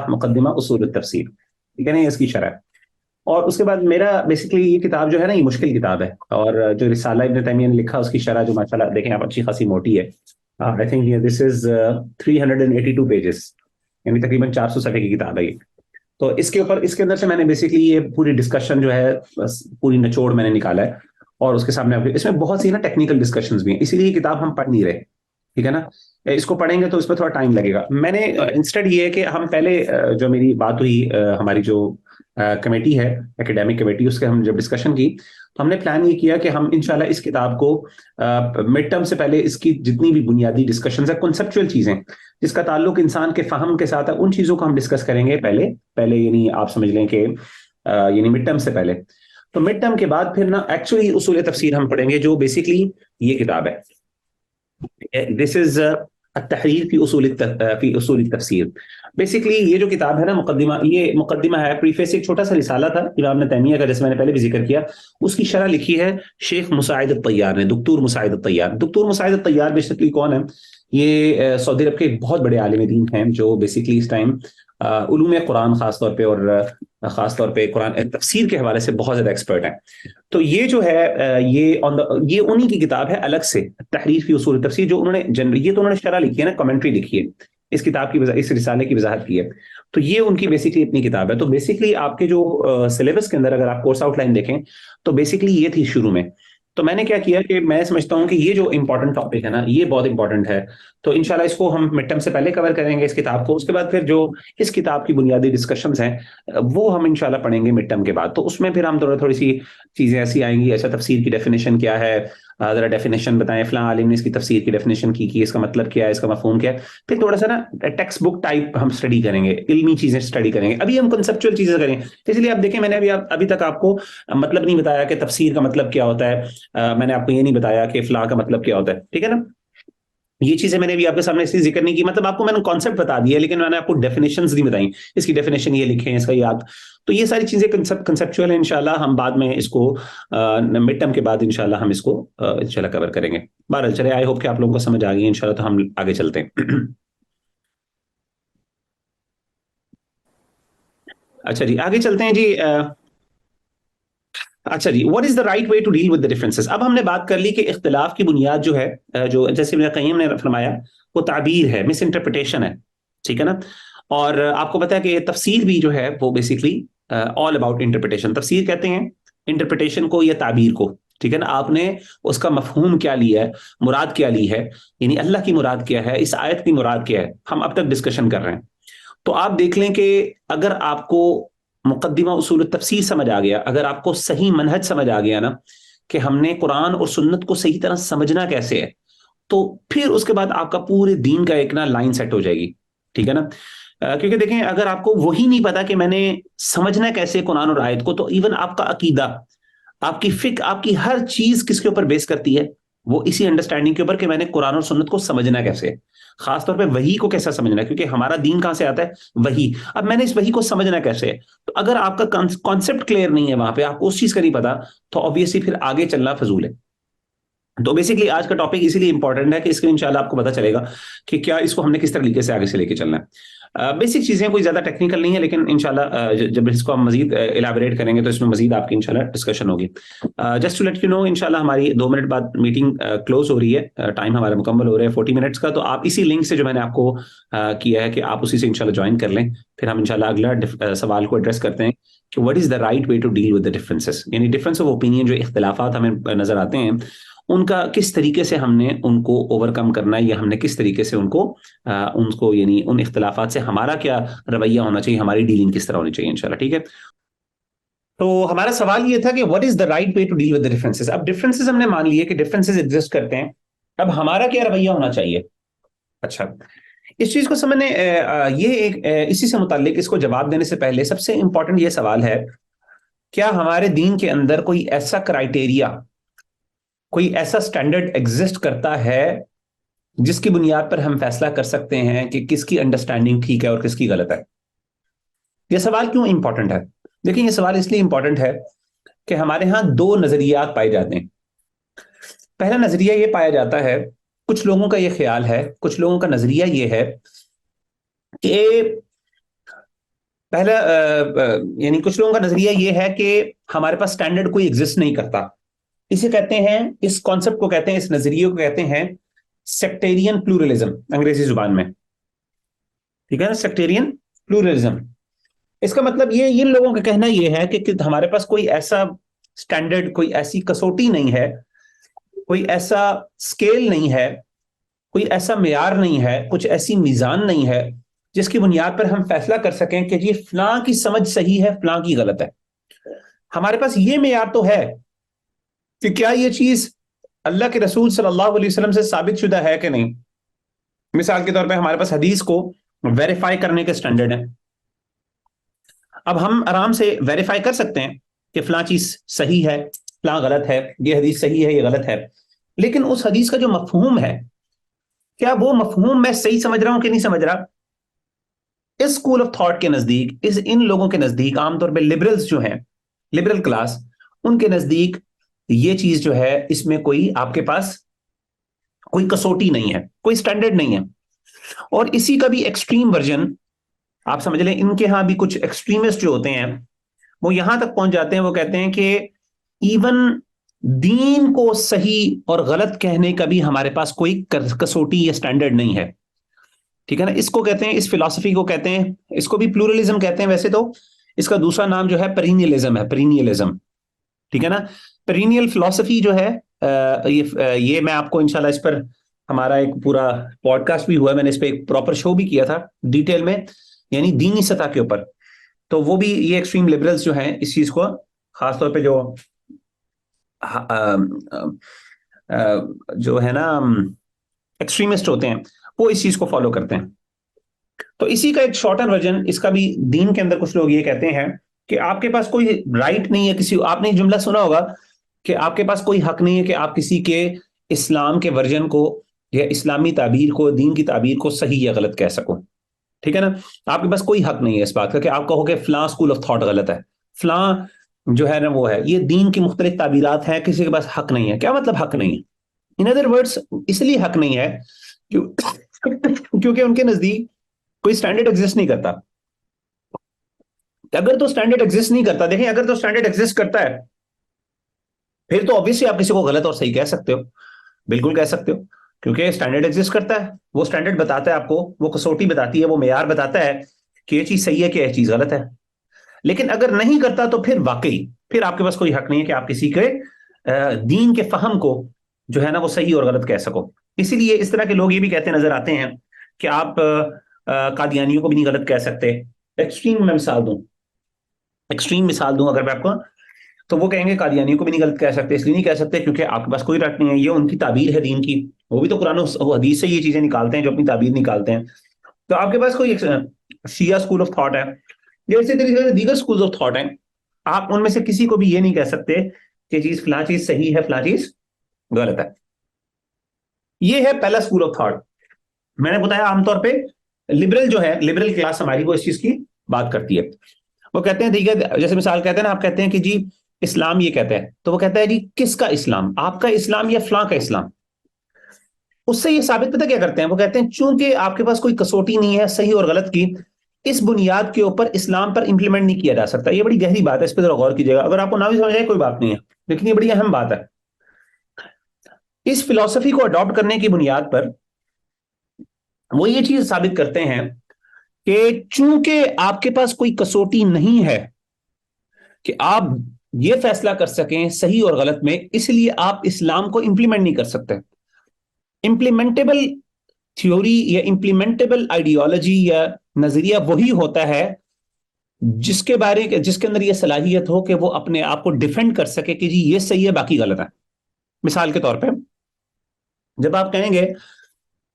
مقدمہ اصول التفسیر، ٹھیک ہے نا، اس کی شرح. اور اس کے بعد میرا بیسکلی یہ کتاب جو ہے نا یہ مشکل کتاب ہے، اور جو رسالہ ابن تیمیہ نے لکھا اس کی شرح جو ماشاءاللہ دیکھیں آپ اچھی خاصی موٹی ہے. I think this is 382 pages, یعنی تقریباً 400 صفحے کی کتاب ہے یہ. تو اس کے اوپر، اس کے اندر سے میں نے بیسکلی یہ پوری ڈسکشن جو ہے پوری نچوڑ میں نے نکالا ہے، اور اس کے سامنے اس میں بہت سی نا ٹیکنیکل ڈسکشنز بھی ہیں، اسی لیے یہ کتاب ہم پڑھ نہیں رہے، ٹھیک ہے نا. اس کو پڑھیں گے تو اس پہ تھوڑا ٹائم لگے گا. میں نے انسٹڈ یہ ہے کہ ہم پہلے جو میری بات ہوئی ہماری جو کمیٹی ہے ایکیڈیمک کمیٹی، اس کے ہم جب ڈسکشن کی تو ہم نے پلان یہ کیا کہ ہم انشاءاللہ اس کتاب کو مڈ ٹرم سے پہلے اس کی جتنی بھی بنیادی ڈسکشنز ہیں، کنسپچوئل چیزیں جس کا تعلق انسان کے فہم کے ساتھ ہے، ان چیزوں کو ہم ڈسکس کریں گے پہلے یعنی آپ سمجھ لیں کہ یعنی مڈ ٹرم سے پہلے. تو مڈ ٹرم کے بعد پھر نا ایکچولی اصول تفسیر ہم پڑھیں گے، جو بیسکلی یہ کتاب ہے. دس از التحریر فی اصول التفسیر. بیسکلی یہ جو کتاب ہے نا یہ مقدمہ ہے، پریفیس ایک چھوٹا سا رسالہ تھا امام ابن تیمیہ کا، جیسے میں نے پہلے بھی ذکر کیا. اس کی شرح لکھی ہے شیخ مساعد الطیار نے، دکتور مساعد الطیار. دکتور مساعد الطیار بیسکلی کون ہے؟ یہ سعودی عرب کے ایک بہت بڑے عالم دین ہیں جو بیسکلی اس ٹائم علوم قرآن خاص طور پہ اور خاص طور پہ قرآن تفسیر کے حوالے سے بہت زیادہ ایکسپرٹ ہیں. تو یہ جو ہے یہ انہی کی کتاب ہے الگ سے، تحریر فی اصول تفسیر، جو انہوں نے یہ تو انہوں نے شرح لکھی ہے نا، کمنٹری لکھی ہے اس کتاب کی، اس رسالے کی وضاحت کی ہے. تو یہ ان کی بیسکلی اپنی کتاب ہے. تو بیسکلی آپ کے جو سلیبس کے اندر اگر آپ کورس آؤٹ لائن دیکھیں تو بیسکلی یہ تھی شروع میں. تو میں نے کیا کیا کہ میں سمجھتا ہوں کہ یہ جو امپورٹنٹ ٹاپک ہے نا یہ بہت امپورٹنٹ ہے، تو انشاءاللہ اس کو ہم مڈ ٹرم سے پہلے کور کریں گے اس کتاب کو. اس کے بعد پھر جو اس کتاب کی بنیادی ڈسکشنز ہیں وہ ہم انشاءاللہ پڑھیں گے مڈ ٹرم کے بعد. تو اس میں پھر ہم تھوڑی سی چیزیں ایسی آئیں گی، ایسا تفسیر کی ڈیفینیشن کیا ہے، ذرا ڈیفینیشن بتائیں، فلاں عالم نے اس کی تفسیر کی ڈیفینیشن کی اس کا مطلب کیا ہے، اس کا مفہوم کیا ہے. پھر تھوڑا سا نا ٹیکسٹ بک ٹائپ ہم اسٹڈی کریں گے، علمی چیزیں اسٹڈی کریں گے. ابھی ہم کنسپچوئل چیزیں کریں، اس لیے آپ دیکھیں میں نے ابھی تک آپ کو مطلب نہیں بتایا کہ تفسیر کا مطلب کیا ہوتا ہے، میں نے آپ کو یہ نہیں بتایا کہ فلاں کا مطلب کیا ہوتا ہے، ٹھیک ہے نا. یہ چیزیں میں نے بھی آپ کے سامنے اس لیے ذکر نہیں کی, مطلب آپ کو میں نے کانسیپٹ بتا دیا لیکن میں نے آپ کو ڈیفینیشنز نہیں بتائیں, اس کی ڈیفینیشن یہ لکھیں, اس کا یاد, تو یہ ساری چیزیں کنسیپچوئل ہیں. انشاءاللہ ہم بعد میں اس کو مڈ ٹرم کے بعد انشاءاللہ ہم اس کو انشاءاللہ کور کریں گے. بہرحال چلے, آئی ہوپ کہ آپ لوگوں کو سمجھ آ گئی انشاءاللہ, تو ہم آگے چلتے ہیں. اچھا جی آگے چلتے ہیں جی. اچھا جی, what is the right way to deal with the differences. اب ہم نے بات کر لی کہ اختلاف کی بنیاد جو ہے, جو جیسے ابن قیم نے فرمایا, وہ تعبیر ہے, مس انٹرپریٹیشن ہے, ٹھیک ہے نا. اور آپ کو پتا ہے کہ تفسیر بھی جو ہے وہ بیسکلی آل اباؤٹ انٹرپریٹیشن. تفسیر کہتے ہیں انٹرپریٹیشن کو یا تعبیر کو, ٹھیک ہے نا. آپ نے اس کا مفہوم کیا لیا ہے, مراد کیا لی ہے, یعنی اللہ کی مراد کیا ہے, اس آیت کی مراد کیا ہے, ہم اب تک ڈسکشن کر رہے ہیں. تو آپ دیکھ لیں کہ اگر آپ کو مقدمہ اصول التفسیر سمجھ آ گیا, اگر آپ کو صحیح منہج سمجھ آ گیا نا کہ ہم نے قرآن اور سنت کو صحیح طرح سمجھنا کیسے ہے, تو پھر اس کے بعد آپ کا پورے دین کا ایک نا لائن سیٹ ہو جائے گی, ٹھیک ہے نا. کیونکہ دیکھیں اگر آپ کو وہی نہیں پتا کہ میں نے سمجھنا کیسے قرآن اور آیت کو, تو ایون آپ کا عقیدہ, آپ کی فکر, آپ کی ہر چیز کس کے اوپر بیس کرتی ہے, وہ اسی انڈرسٹینڈنگ کے اوپر کہ میں نے قرآن اور سنت کو سمجھنا کیسے ہے, خاص طور پہ وحی کو کیسا سمجھنا ہے, کیونکہ ہمارا دین کہاں سے آتا ہے, وحی. اب میں نے اس وحی کو سمجھنا کیسے ہے, تو اگر آپ کا کانسیپٹ کلیئر نہیں ہے, وہاں پہ آپ کو اس چیز کا نہیں پتا, تو آبویسلی پھر آگے چلنا فضول ہے. تو بیسکلی آج کا ٹاپک اسی لیے امپورٹنٹ ہے کہ اس کے انشاءاللہ آپ کو پتا چلے گا کہ کیا اس کو ہم نے کس طریقے سے آگے سے لے کے چلنا ہے. بیسک چیزیں کوئی زیادہ ٹیکنیکل نہیں ہے, لیکن انشاءاللہ جب اس کو ہم مزید الیبوریٹ کریں گے تو اس میں مزید آپ کی انشاءاللہ ڈسکشن ہوگی. Just to let you know, انشاءاللہ ہماری 2 منٹ بعد میٹنگ کلوز ہو رہی ہے, ٹائم ہمارا مکمل ہو رہا ہے 40 منٹس کا. تو آپ اسی لنک سے جو میں نے آپ کو کیا ہے کہ آپ اسی سے انشاءاللہ جوائن کر لیں, پھر ہم انشاءاللہ اگلا سوال کو ایڈریس کرتے ہیں کہ what is the right way to deal with the differences, یعنی ڈفرینس آف اوپینین, جو اختلافات ہمیں نظر آتے ہیں, ان کا کس طریقے سے ہم نے ان کو اوور کم کرنا ہے, یا ہم نے کس طریقے سے ان کو یعنی ان اختلافات سے ہمارا کیا رویہ ہونا چاہیے, ہماری ڈیلنگ کس طرح ہونی چاہیے انشاءاللہ, ٹھیک ہے. تو ہمارا سوال یہ تھا کہ what is the right way to deal with the differences. اب ڈفرینسز ہم نے مان لیے کہ ڈفرینسز ایگزسٹ کرتے ہیں, اب ہمارا کیا رویہ ہونا چاہیے. اچھا, اس چیز کو سمجھنے یہ ایک اسی سے متعلق اس کو جواب دینے سے پہلے سب سے امپورٹنٹ یہ سوال ہے, کیا ہمارے دین کے اندر کوئی ایسا کرائیٹیریا, کوئی ایسا سٹینڈرڈ ایگزسٹ کرتا ہے جس کی بنیاد پر ہم فیصلہ کر سکتے ہیں کہ کس کی انڈرسٹینڈنگ ٹھیک ہے اور کس کی غلط ہے. یہ سوال کیوں امپورٹنٹ ہے؟ دیکھیں یہ سوال اس لیے امپورٹنٹ ہے کہ ہمارے ہاں 2 نظریات پائے جاتے ہیں. پہلا نظریہ یہ پایا جاتا ہے, کچھ لوگوں کا یہ خیال ہے, کچھ لوگوں کا نظریہ یہ ہے کہ پہلا یعنی کچھ لوگوں کا نظریہ یہ ہے کہ ہمارے پاس سٹینڈرڈ کوئی ایگزسٹ نہیں کرتا. اسے کہتے ہیں, اس کانسیپٹ کو کہتے ہیں, اس نظریے کو کہتے ہیں سیکٹیرین پلورلزم انگریزی زبان میں, ٹھیک ہے نا, سیکٹیرین پلورلزم. اس کا مطلب یہ ان لوگوں کا کہنا یہ ہے کہ ہمارے پاس کوئی ایسا سٹینڈرڈ, کوئی ایسی کسوٹی نہیں ہے, کوئی ایسا سکیل نہیں ہے, کوئی ایسا معیار نہیں ہے, کچھ ایسی میزان نہیں ہے جس کی بنیاد پر ہم فیصلہ کر سکیں کہ جی فلاں کی سمجھ صحیح ہے, فلاں کی غلط ہے. ہمارے پاس یہ معیار تو ہے کہ کیا یہ چیز اللہ کے رسول صلی اللہ علیہ وسلم سے ثابت شدہ ہے کہ نہیں. مثال کے طور پہ ہمارے پاس حدیث کو ویریفائی کرنے کے سٹینڈرڈ ہیں. اب ہم آرام سے ویریفائی کر سکتے ہیں کہ فلاں چیز صحیح ہے, فلاں غلط ہے, یہ حدیث صحیح ہے, یہ غلط ہے, لیکن اس حدیث کا جو مفہوم ہے, کیا وہ مفہوم میں صحیح سمجھ رہا ہوں کہ نہیں سمجھ رہا. اس اسکول آف تھاٹ کے نزدیک, ان لوگوں کے نزدیک, عام طور پہ لبرلز جو ہیں, لبرل کلاس, ان کے نزدیک یہ چیز جو ہے اس میں کوئی آپ کے پاس کوئی کسوٹی نہیں ہے, کوئی سٹینڈرڈ نہیں ہے. اور اسی کا بھی ایکسٹریم ورژن آپ سمجھ لیں, ان کے ہاں بھی کچھ ایکسٹریمسٹ جو ہوتے ہیں وہ یہاں تک پہنچ جاتے ہیں, وہ کہتے ہیں کہ ایون دین کو صحیح اور غلط کہنے کا بھی ہمارے پاس کوئی کسوٹی یا سٹینڈرڈ نہیں ہے, ٹھیک ہے نا. اس کو کہتے ہیں, اس فلسفی کو کہتے ہیں, اس کو بھی پلورلزم کہتے ہیں. ویسے تو اس کا دوسرا نام جو ہے پرینیلزم ہے, پرینیلزم, ٹھیک ہے نا. پرینیل فلسفی جو ہے یہ میں آپ کو انشاءاللہ اس پر ہمارا ایک پورا پوڈ کاسٹ بھی ہوا ہے, میں نے اس پہ ایک پراپر شو بھی کیا تھا ڈیٹیل میں, یعنی دینی سطح کے اوپر. تو وہ بھی یہ ایکسٹریم لبرلز جو ہیں اس چیز کو, خاص طور پہ جو ہے نا ایکسٹریمسٹ ہوتے ہیں, وہ اس چیز کو فالو کرتے ہیں. تو اسی کا ایک شارٹر ورژن اس کا بھی دین کے اندر کچھ لوگ یہ کہتے ہیں کہ آپ کے پاس کوئی رائٹ نہیں ہے کسی, آپ نے ایک جملہ سنا ہوگا کہ آپ کے پاس کوئی حق نہیں ہے کہ آپ کسی کے اسلام کے ورژن کو یا اسلامی تعبیر کو, دین کی تعبیر کو صحیح یا غلط کہہ سکوں. ٹھیک ہے نا. آپ کے پاس کوئی حق نہیں ہے اس بات کا کہ آپ کہو کہ فلاں اسکول آف تھاٹ غلط ہے, فلاں جو ہے نا وہ ہے. یہ دین کی مختلف تعبیرات ہیں, کسی کے پاس حق نہیں ہے. کیا مطلب حق نہیں ہے؟ ان ادر ورڈز اس لیے حق نہیں ہے کیونکہ ان کے نزدیک کوئی سٹینڈرڈ ایگزسٹ نہیں کرتا. اگر تو سٹینڈرڈ ایگزسٹ نہیں کرتا, دیکھیں اگر تو سٹینڈرڈ ایگزسٹ کرتا ہے پھر تو obviously آپ کسی کو غلط اور صحیح کہہ سکتے ہو, بالکل کہہ سکتے ہو, کیونکہ سٹینڈرڈ ایگزسٹ کرتا ہے. وہ سٹینڈرڈ بتاتا ہے آپ کو, وہ کسوٹی بتاتی ہے, وہ معیار بتاتا ہے کہ یہ چیز صحیح ہے کہ یہ چیز غلط ہے. لیکن اگر نہیں کرتا تو پھر واقعی پھر آپ کے پاس کوئی حق نہیں ہے کہ آپ کسی کے دین کے فہم کو جو ہے نا وہ صحیح اور غلط کہہ سکو. اسی لیے اس طرح کے لوگ یہ بھی کہتے نظر آتے ہیں کہ آپ قادیانیوں کو بھی نہیں غلط کہہ سکتے. ایکسٹریم میں مثال دوں, ایکسٹریم مثال دوں اگر میں آپ کو, تو وہ کہیں گے قادیانیوں کو بھی نہیں غلط کہہ سکتے. اس لیے نہیں کہہ سکتے کیونکہ آپ کے پاس کوئی رٹ نہیں ہے, یہ ان کی تعبیر ہے دین کی, وہ بھی تو قرآن و حدیث سے یہ چیزیں نکالتے ہیں جو اپنی تعبیر نکالتے ہیں. تو آپ کے پاس کوئی شیعہ اسکول آف تھاٹ ہے یا اسی طریقے سے دیگر اسکول آف تھاٹ ہیں, آپ ان میں سے کسی کو بھی یہ نہیں کہہ سکتے کہ چیز فلاں چیز صحیح ہے فلاں چیز غلط ہے. یہ ہے پہلا اسکول آف تھاٹ. میں نے بتایا عام طور پہ لبرل جو ہے, لبرل کلاس ہماری, وہ اس چیز کی بات کرتی ہے. وہ کہتے ہیں دیگر, جیسے مثال کہتے ہیں نا, آپ کہتے ہیں کہ جی اسلام یہ کہتا ہے, تو وہ کہتا ہے جی کس کا اسلام, آپ کا اسلام یا فلاں کا اسلام. اس سے یہ ثابت پتہ کیا کرتے ہیں, وہ کہتے ہیں چونکہ آپ کے پاس کوئی کسوٹی نہیں ہے صحیح اور غلط کی, اس بنیاد کے اوپر اسلام پر امپلیمنٹ نہیں کیا جا سکتا. یہ بڑی گہری بات ہے, اس پہ ذرا غور کیجیے گا. اگر آپ کو نہ بھی سمجھ آئے کوئی بات نہیں ہے, لیکن یہ بڑی اہم بات ہے. اس فلسفی کو اڈاپٹ کرنے کی بنیاد پر وہ یہ چیز ثابت کرتے ہیں کہ چونکہ آپ کے پاس کوئی کسوٹی نہیں ہے کہ آپ یہ فیصلہ کر سکیں صحیح اور غلط میں, اس لیے آپ اسلام کو امپلیمنٹ نہیں کر سکتے. امپلیمنٹیبل تھیوری یا امپلیمنٹیبل آئیڈیالوجی یا نظریہ وہی ہوتا ہے جس کے اندر یہ صلاحیت ہو کہ وہ اپنے آپ کو ڈیفینڈ کر سکے کہ جی یہ صحیح ہے باقی غلط ہے. مثال کے طور پہ جب آپ کہیں گے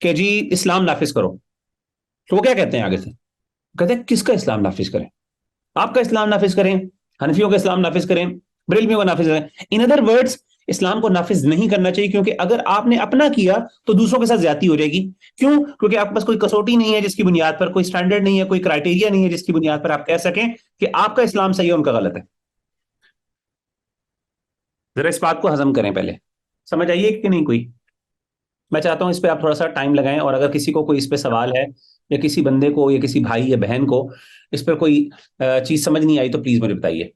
کہ جی اسلام نافذ کرو, تو وہ کیا کہتے ہیں آگے سے, کہتے ہیں کس کا اسلام نافذ کریں, آپ کا اسلام نافذ کریں, حنفیوں کا اسلام نافذ کریں, بریلویوں کا نافذ کریں. ان ادر ورڈز اسلام کو نافذ نہیں کرنا چاہیے, کیونکہ اگر آپ نے اپنا کیا تو دوسروں کے ساتھ زیادتی ہو جائے گی. کیوں؟ کیونکہ آپ کے پاس کوئی کسوٹی نہیں ہے جس کی بنیاد پر, کوئی سٹینڈرڈ نہیں ہے, کوئی کرائٹیریا نہیں ہے جس کی بنیاد پر آپ کہہ سکیں کہ آپ کا اسلام صحیح ہے ان کا غلط ہے. ذرا اس بات کو ہضم کریں, پہلے سمجھ آئیے کہ نہیں کوئی. میں چاہتا ہوں اس پہ آپ تھوڑا سا ٹائم لگائیں, اور اگر کسی کو کوئی اس پہ سوال ہے یا کسی بندے کو یا کسی بھائی یا بہن کو اس پر کوئی چیز سمجھ نہیں آئی تو پلیز مجھے بتائیے.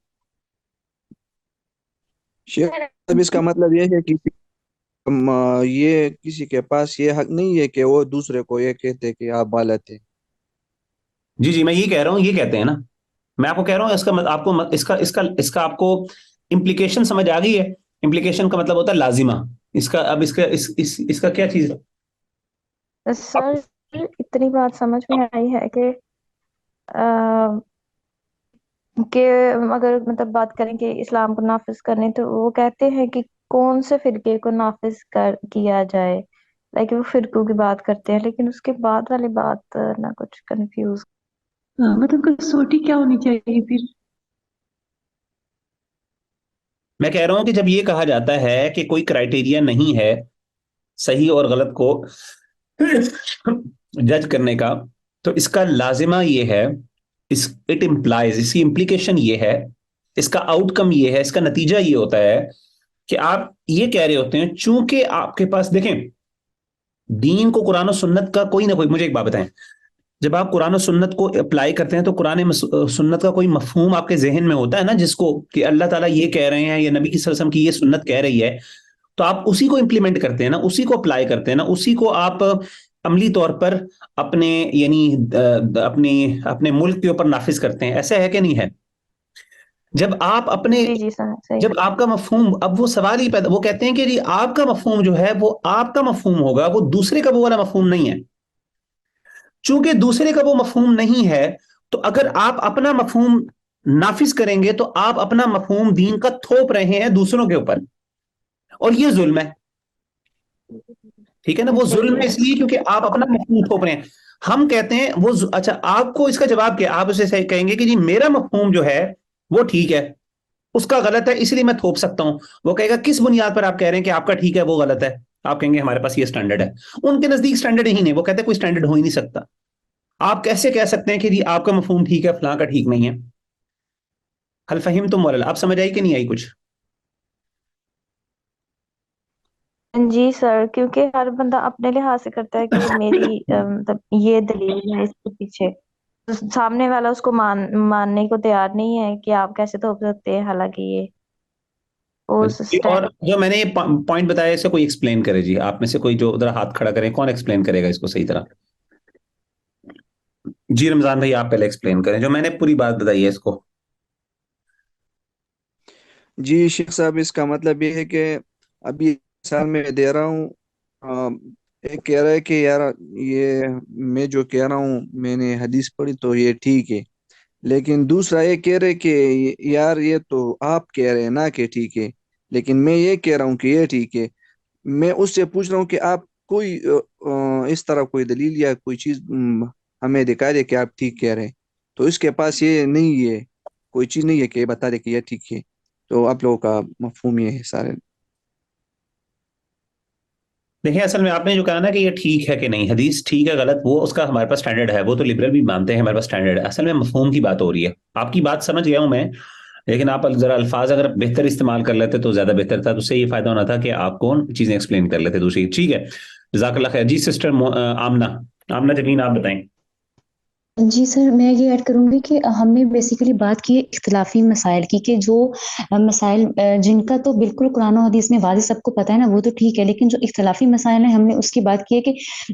شیخ اس کا مطلب یہ ہے کہ یہ کسی کے پاس یہ حق نہیں ہے کہ وہ دوسرے کو یہ کہتے کہ آپ غلط ہیں. جی جی میں یہ کہہ رہا ہوں, یہ کہتے ہیں نا, میں آپ کو کہہ رہا ہوں اس کا آپ کو اس کا آپ کو امپلیکیشن سمجھ آ گئی ہے. امپلیکیشن کا مطلب ہوتا ہے لازمہ. اس کا اب اس کا کیا چیز ہے سر, اتنی بات سمجھ میں آئی ہے کہ اگر مطلب بات کریں کہ اسلام کو نافذ کرنے, تو وہ کہتے ہیں کہ کون سے فرقے کو نافذ کیا جائے, وہ فرقوں کی بات کرتے ہیں, لیکن اس کے بعد والی بات نہ کچھ کنفیوز. مطلب کسوٹی کیا ہونی چاہیے پھر؟ میں کہہ رہا ہوں کہ جب یہ کہا جاتا ہے کہ کوئی کرائٹیریا نہیں ہے صحیح اور غلط کو جج کرنے کا, تو اس کا لازمہ یہ ہے, اٹ امپلائز, اس کی امپلیکیشن یہ ہے, اس کا آؤٹ کم یہ ہے, اس کا نتیجہ یہ ہوتا ہے کہ آپ یہ کہہ رہے ہوتے ہیں چونکہ آپ کے پاس, دیکھیں دین کو قرآن و سنت کا کوئی نہ کوئی, مجھے ایک بات بتائیں, جب آپ قرآن و سنت کو اپلائی کرتے ہیں تو قرآن سنت کا کوئی مفہوم آپ کے ذہن میں ہوتا ہے نا, جس کو کہ اللہ تعالیٰ یہ کہہ رہے ہیں یا نبی صلی اللہ علیہ وسلم کی یہ سنت کہہ رہی ہے, تو آپ اسی کو امپلیمنٹ کرتے ہیں نا, اسی کو اپلائی کرتے ہیں نا, اسی کو آپ عملی طور پر اپنے یعنی اپنے ملک کے اوپر نافذ کرتے ہیں. ایسا ہے کہ نہیں ہے؟ جب آپ اپنے جب آپ کا مفہوم, اب وہ سوال ہی پیدا, وہ کہتے ہیں کہ جی آپ کا مفہوم جو ہے وہ آپ کا مفہوم ہوگا, وہ دوسرے کا وہ والا مفہوم نہیں ہے. چونکہ دوسرے کا وہ مفہوم نہیں ہے, تو اگر آپ اپنا مفہوم نافذ کریں گے تو آپ اپنا مفہوم دین کا تھوپ رہے ہیں دوسروں کے اوپر, اور یہ ظلم ہے. ٹھیک ہے نا, وہ ظلم ہے اس لیے کیونکہ آپ اپنا مفہوم تھوپ رہے ہیں. ہم کہتے ہیں وہ اچھا, آپ کو اس کا جواب کیا, آپ اسے کہیں گے کہ جی میرا مفہوم جو ہے وہ ٹھیک ہے, اس کا غلط ہے اس لیے میں تھوپ سکتا ہوں. وہ کہے گا کس بنیاد پر آپ کہہ رہے ہیں کہ آپ کا ٹھیک ہے وہ غلط ہے؟ آپ کہیں گے ہمارے پاس یہ اسٹینڈرڈ ہے، ان کے نزدیک اسٹینڈرڈ ہی نہیں، وہ کہتے ہیں کوئی اسٹینڈرڈ ہو ہی نہیں سکتا. آپ کیسے کہہ سکتے ہیں کہ جی آپ کا مفہوم ٹھیک ہے فلاں کا ٹھیک نہیں ہے؟ حل فہمتم ولا لا؟ آپ سمجھ آئی کہ نہیں آئی کچھ؟ جی سر، کیونکہ ہر بندہ اپنے لحاظ سے کرتا ہے کہ میری مطلب یہ دلیل ہے اس کے پیچھے، تو سامنے والا اس کو ماننے کو تیار نہیں ہے کہ آپ کیسے تھوپ سکتے ہیں، حالانکہ یہ اس اور جو میں نے یہ پوائنٹ بتایا اسے کوئی ایکسپلین کرے جی، آپ میں سے کوئی جو ادھر ہاتھ کھڑا کرے، کون ایکسپلین کرے گا اس کو صحیح طرح؟ جی رمضان بھائی آپ پہلے ایکسپلین کریں جو میں نے پوری بات بتائی ہے اس کو. جی شیخ صاحب، اس کا مطلب یہ ہے کہ ابھی مثال میں دے رہا ہوں، ایک کہہ رہا ہے کہ یار یہ میں جو کہہ رہا ہوں میں نے حدیث پڑھی تو یہ ٹھیک ہے، لیکن دوسرا یہ کہہ رہے کہ یار یہ تو آپ کہہ رہے ہیں نا کہ ٹھیک ہے، لیکن میں یہ کہہ رہا ہوں کہ یہ ٹھیک ہے. میں اس سے پوچھ رہا ہوں کہ آپ کوئی اس طرح کوئی دلیل یا کوئی چیز ہمیں دکھا دے کہ آپ ٹھیک کہہ رہے ہیں. تو اس کے پاس یہ نہیں ہے، کوئی چیز نہیں ہے کہ یہ بتا دے کہ یہ ٹھیک ہے. تو آپ لوگوں کا مفہوم یہ ہے سارے. دیکھیں اصل میں آپ نے جو کہا نا کہ یہ ٹھیک ہے کہ نہیں، حدیث ٹھیک ہے غلط، وہ اس کا ہمارے پاس اسٹینڈرڈ ہے، وہ تو لبرل بھی مانتے ہیں ہمارے پاس اسٹینڈرڈ ہے. اصل میں مفہوم کی بات ہو رہی ہے. آپ کی بات سمجھ گیا ہوں میں، لیکن آپ ذرا الفاظ اگر بہتر استعمال کر لیتے تو زیادہ بہتر تھا. تو اس سے یہ فائدہ ہونا تھا کہ آپ کو چیزیں ایکسپلین کر لیتے دوسری. ٹھیک ہے، جزاک اللہ خیر. جی سسٹر آمنہ جبین آپ بتائیں. جی سر، میں یہ ایڈ کروں گی کہ ہم نے بیسیکلی بات کی اختلافی مسائل کی، کہ جو مسائل جن کا تو بالکل قرآن و حدیث میں واضح سب کو پتہ ہے نا، وہ تو ٹھیک ہے، لیکن جو اختلافی مسائل ہیں ہم نے اس کی بات کی ہے کہ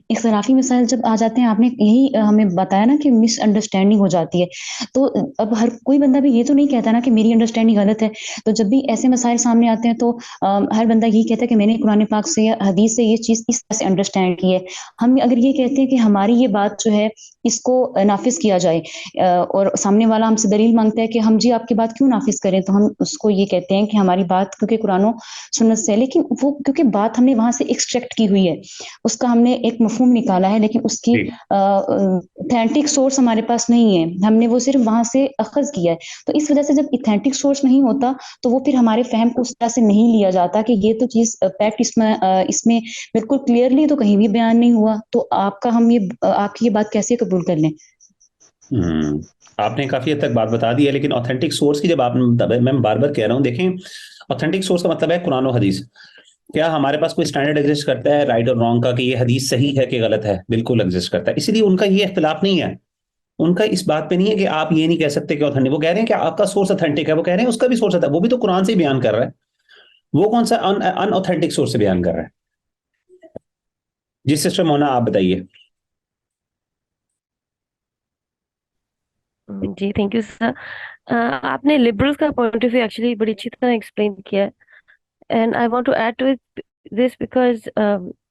اختلافی مسائل جب آ جاتے ہیں، آپ نے یہی ہمیں بتایا نا کہ مس انڈرسٹینڈنگ ہو جاتی ہے. تو اب ہر کوئی بندہ بھی یہ تو نہیں کہتا نا کہ میری انڈرسٹینڈنگ غلط ہے. تو جب بھی ایسے مسائل سامنے آتے ہیں تو ہر بندہ یہی کہتا ہے کہ میں نے قرآن پاک سے یا حدیث سے یہ چیز اس طرح سے انڈرسٹینڈ کی ہے. ہم اگر یہ کہتے ہیں کہ ہماری یہ بات جو ہے اس کو نافذ کیا جائے اور سامنے والا ہم سے دلیل مانگتا ہے کہ ہم جی آپ کی بات کیوں نافذ کریں، تو ہم اس کو یہ کہتے ہیں کہ ہماری بات کیونکہ قرآن و سنت سے، لیکن وہ کیونکہ بات ہم نے وہاں سے ایکسٹریکٹ کی ہوئی ہے، اس کا ہم نے ایک مفہوم نکالا ہے، لیکن اس کی ایتھینٹک سورس ہمارے پاس نہیں ہے، ہم نے وہ صرف وہاں سے اخذ کیا ہے. تو اس وجہ سے جب ایتھینٹک سورس نہیں ہوتا تو وہ پھر ہمارے فہم کو اس طرح سے نہیں لیا جاتا کہ یہ تو چیز فیکٹ اس میں بالکل کلیئرلی تو کہیں بھی بیان نہیں ہوا، تو آپ کی یہ بات کیسے قبول کر لیں؟ آپ نے کافی حد تک بات بتا دی ہے، لیکن آتھینٹک سورس کی جب آپ میں بار بار کہہ رہا ہوں، دیکھیں آتھینٹک سورس کا مطلب ہے قرآن و حدیث. کیا ہمارے پاس کوئی اسٹینڈرڈ ایگزسٹ کرتا ہے رائٹ اور رانگ کا کہ یہ حدیث صحیح ہے کہ غلط ہے؟ بالکل ایگزسٹ کرتا ہے. اسی لیے ان کا یہ اختلاف نہیں ہے، ان کا اس بات پہ نہیں ہے کہ آپ یہ نہیں کہہ سکتے کہ آتھینٹک. وہ کہہ رہے ہیں کہ آپ کا سورس اتھینٹک ہے، وہ کہہ رہے ہیں اس کا بھی سورس ہے، وہ بھی تو قرآن سے بیان کر رہا ہے، وہ کون سا ان آتھینٹک سورس سے بیان کر رہا ہے؟ جی سسٹر مونا آپ بتائیے. جی تھینک یو سر. آپ نے لبرلس کا پوائنٹ آف ویو ایکچولی بڑی اچھی طرح ایکسپلین کیا ہے، and I want to add to this because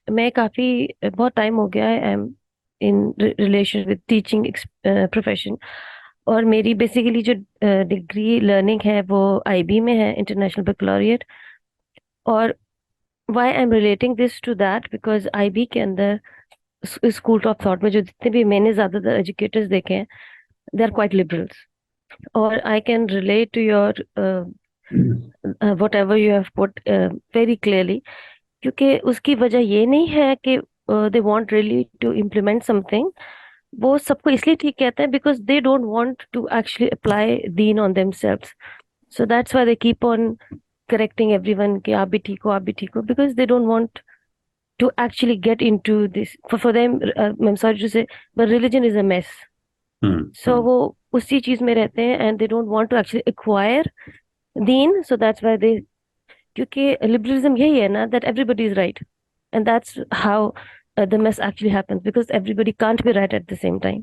میں کافی بہت ٹائم ہو گیا ہے in relation with teaching profession, اور میری بیسیکلی جو ڈگری لرننگ ہے وہ آئی بی میں ہے، انٹرنیشنل بیکلوریٹ. اور why I am relating this to that because I B کے اندر اسکول آف تھاٹ میں جو جتنے بھی میں نے زیادہ تر ایجوکیٹرز دیکھے ہیں they are quite liberals, or I can relate to your whatever you have put very clearly, کیونکہ اس کی وجہ یہ نہیں ہے کہ they want really to implement something. وہ سب کو اس لیے ٹھیک کہتے ہیں because they don't want to actually apply deen on themselves, so that's why they keep on correcting everyone کہ آپ بھی ٹھیک ہو، آپ بھی ٹھیک ہو, because they don't want to actually get into this. For them, I'm sorry to say, but religion is a mess. So وہ اسی چیز میں رہتے ہیں and they don't want to actually acquire deen, so that's why they, کیونکہ liberalism یہی ہے نا that everybody is right, and that's how the mess actually happens, because everybody can't be right at the same time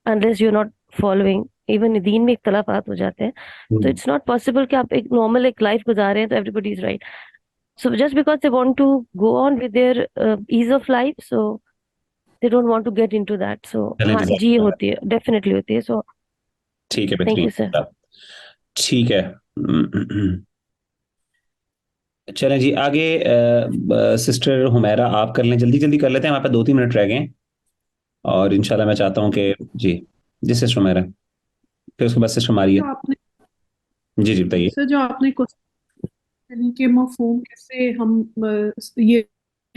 unless you're not following. even دین میں اختلافات ہو جاتے ہیں, so it's not possible کہ آپ ایک normal ایک life گزار رہے ہیں تو everybody is right. So just because they want to go on with their ease of life, so they don't want to get into that. So ہاں جی ہوتی ہے, definitely ہوتی ہے. So ٹھیک ہے thank you بہترین. sir. ٹھیک ہے چلیں جی آگے. سسٹر حمیرہ آپ کر لیں, جلدی جلدی کر لیتے ہیں, ہمارے پاس 2-3 منٹ رہ گئے ہیں, اور انشاءاللہ میں چاہتا ہوں کہ جی سسٹر حمیرہ, پھر اس کے بعد سسٹر ماریہ. جی بتائیے سر جو آپ نے کہ مفہوم کیسے ہم یہ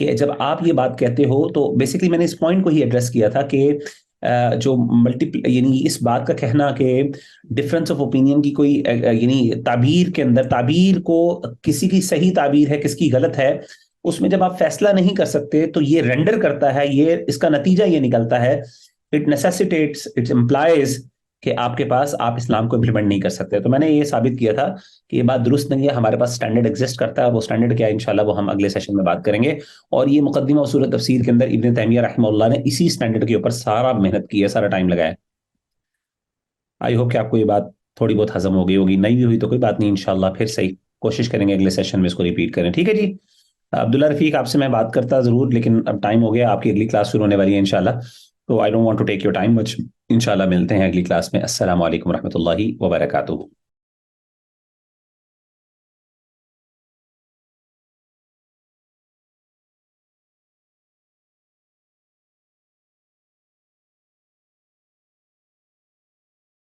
کہ جب آپ یہ بات کہتے ہو تو بیسکلی میں نے اس پوائنٹ کو ہی ایڈریس کیا تھا کہ جو یعنی اس بات کا کہنا کہ ڈفرینس آف اوپینین کی کوئی یعنی تعبیر کے اندر تعبیر کو کسی کی صحیح تعبیر ہے کس کی غلط ہے، اس میں جب آپ فیصلہ نہیں کر سکتے تو یہ رینڈر کرتا ہے، یہ اس کا نتیجہ یہ نکلتا ہے، اٹ نیسیسیٹیٹس، اٹ امپلائز کہ آپ کے پاس آپ اسلام کو امپلیمنٹ نہیں کر سکتے. تو میں نے یہ ثابت کیا تھا کہ یہ بات درست نہیں ہے، ہمارے پاس اسٹینڈرڈ ایگزسٹ کرتا ہے. وہ اسٹینڈرڈ کیا ہے انشاءاللہ وہ ہم اگلے سیشن میں بات کریں گے. اور یہ مقدمہ اصول تفسیر کے اندر ابن تیمیہ رحمہ اللہ نے اسی اسٹینڈرڈ کے اوپر سارا محنت کی ہے، سارا ٹائم لگایا. آئی ہوپ کہ آپ کو یہ بات تھوڑی بہت ہضم ہو گئی ہوگی، نہیں بھی ہوئی تو کوئی بات نہیں، انشاءاللہ پھر صحیح کوشش کریں گے اگلے سیشن میں اس کو ریپیٹ کریں. ٹھیک ہے جی. عبداللہ رفیق آپ سے میں بات کرتا ضرور، لیکن اب ٹائم ہو گیا، آپ کی اگلی کلاس شروع ہونے والی ہے انشاءاللہ، تو I don't want to take your time much. انشاءاللہ ملتے ہیں اگلی کلاس میں. السلام علیکم ورحمۃ اللہ وبرکاتہ.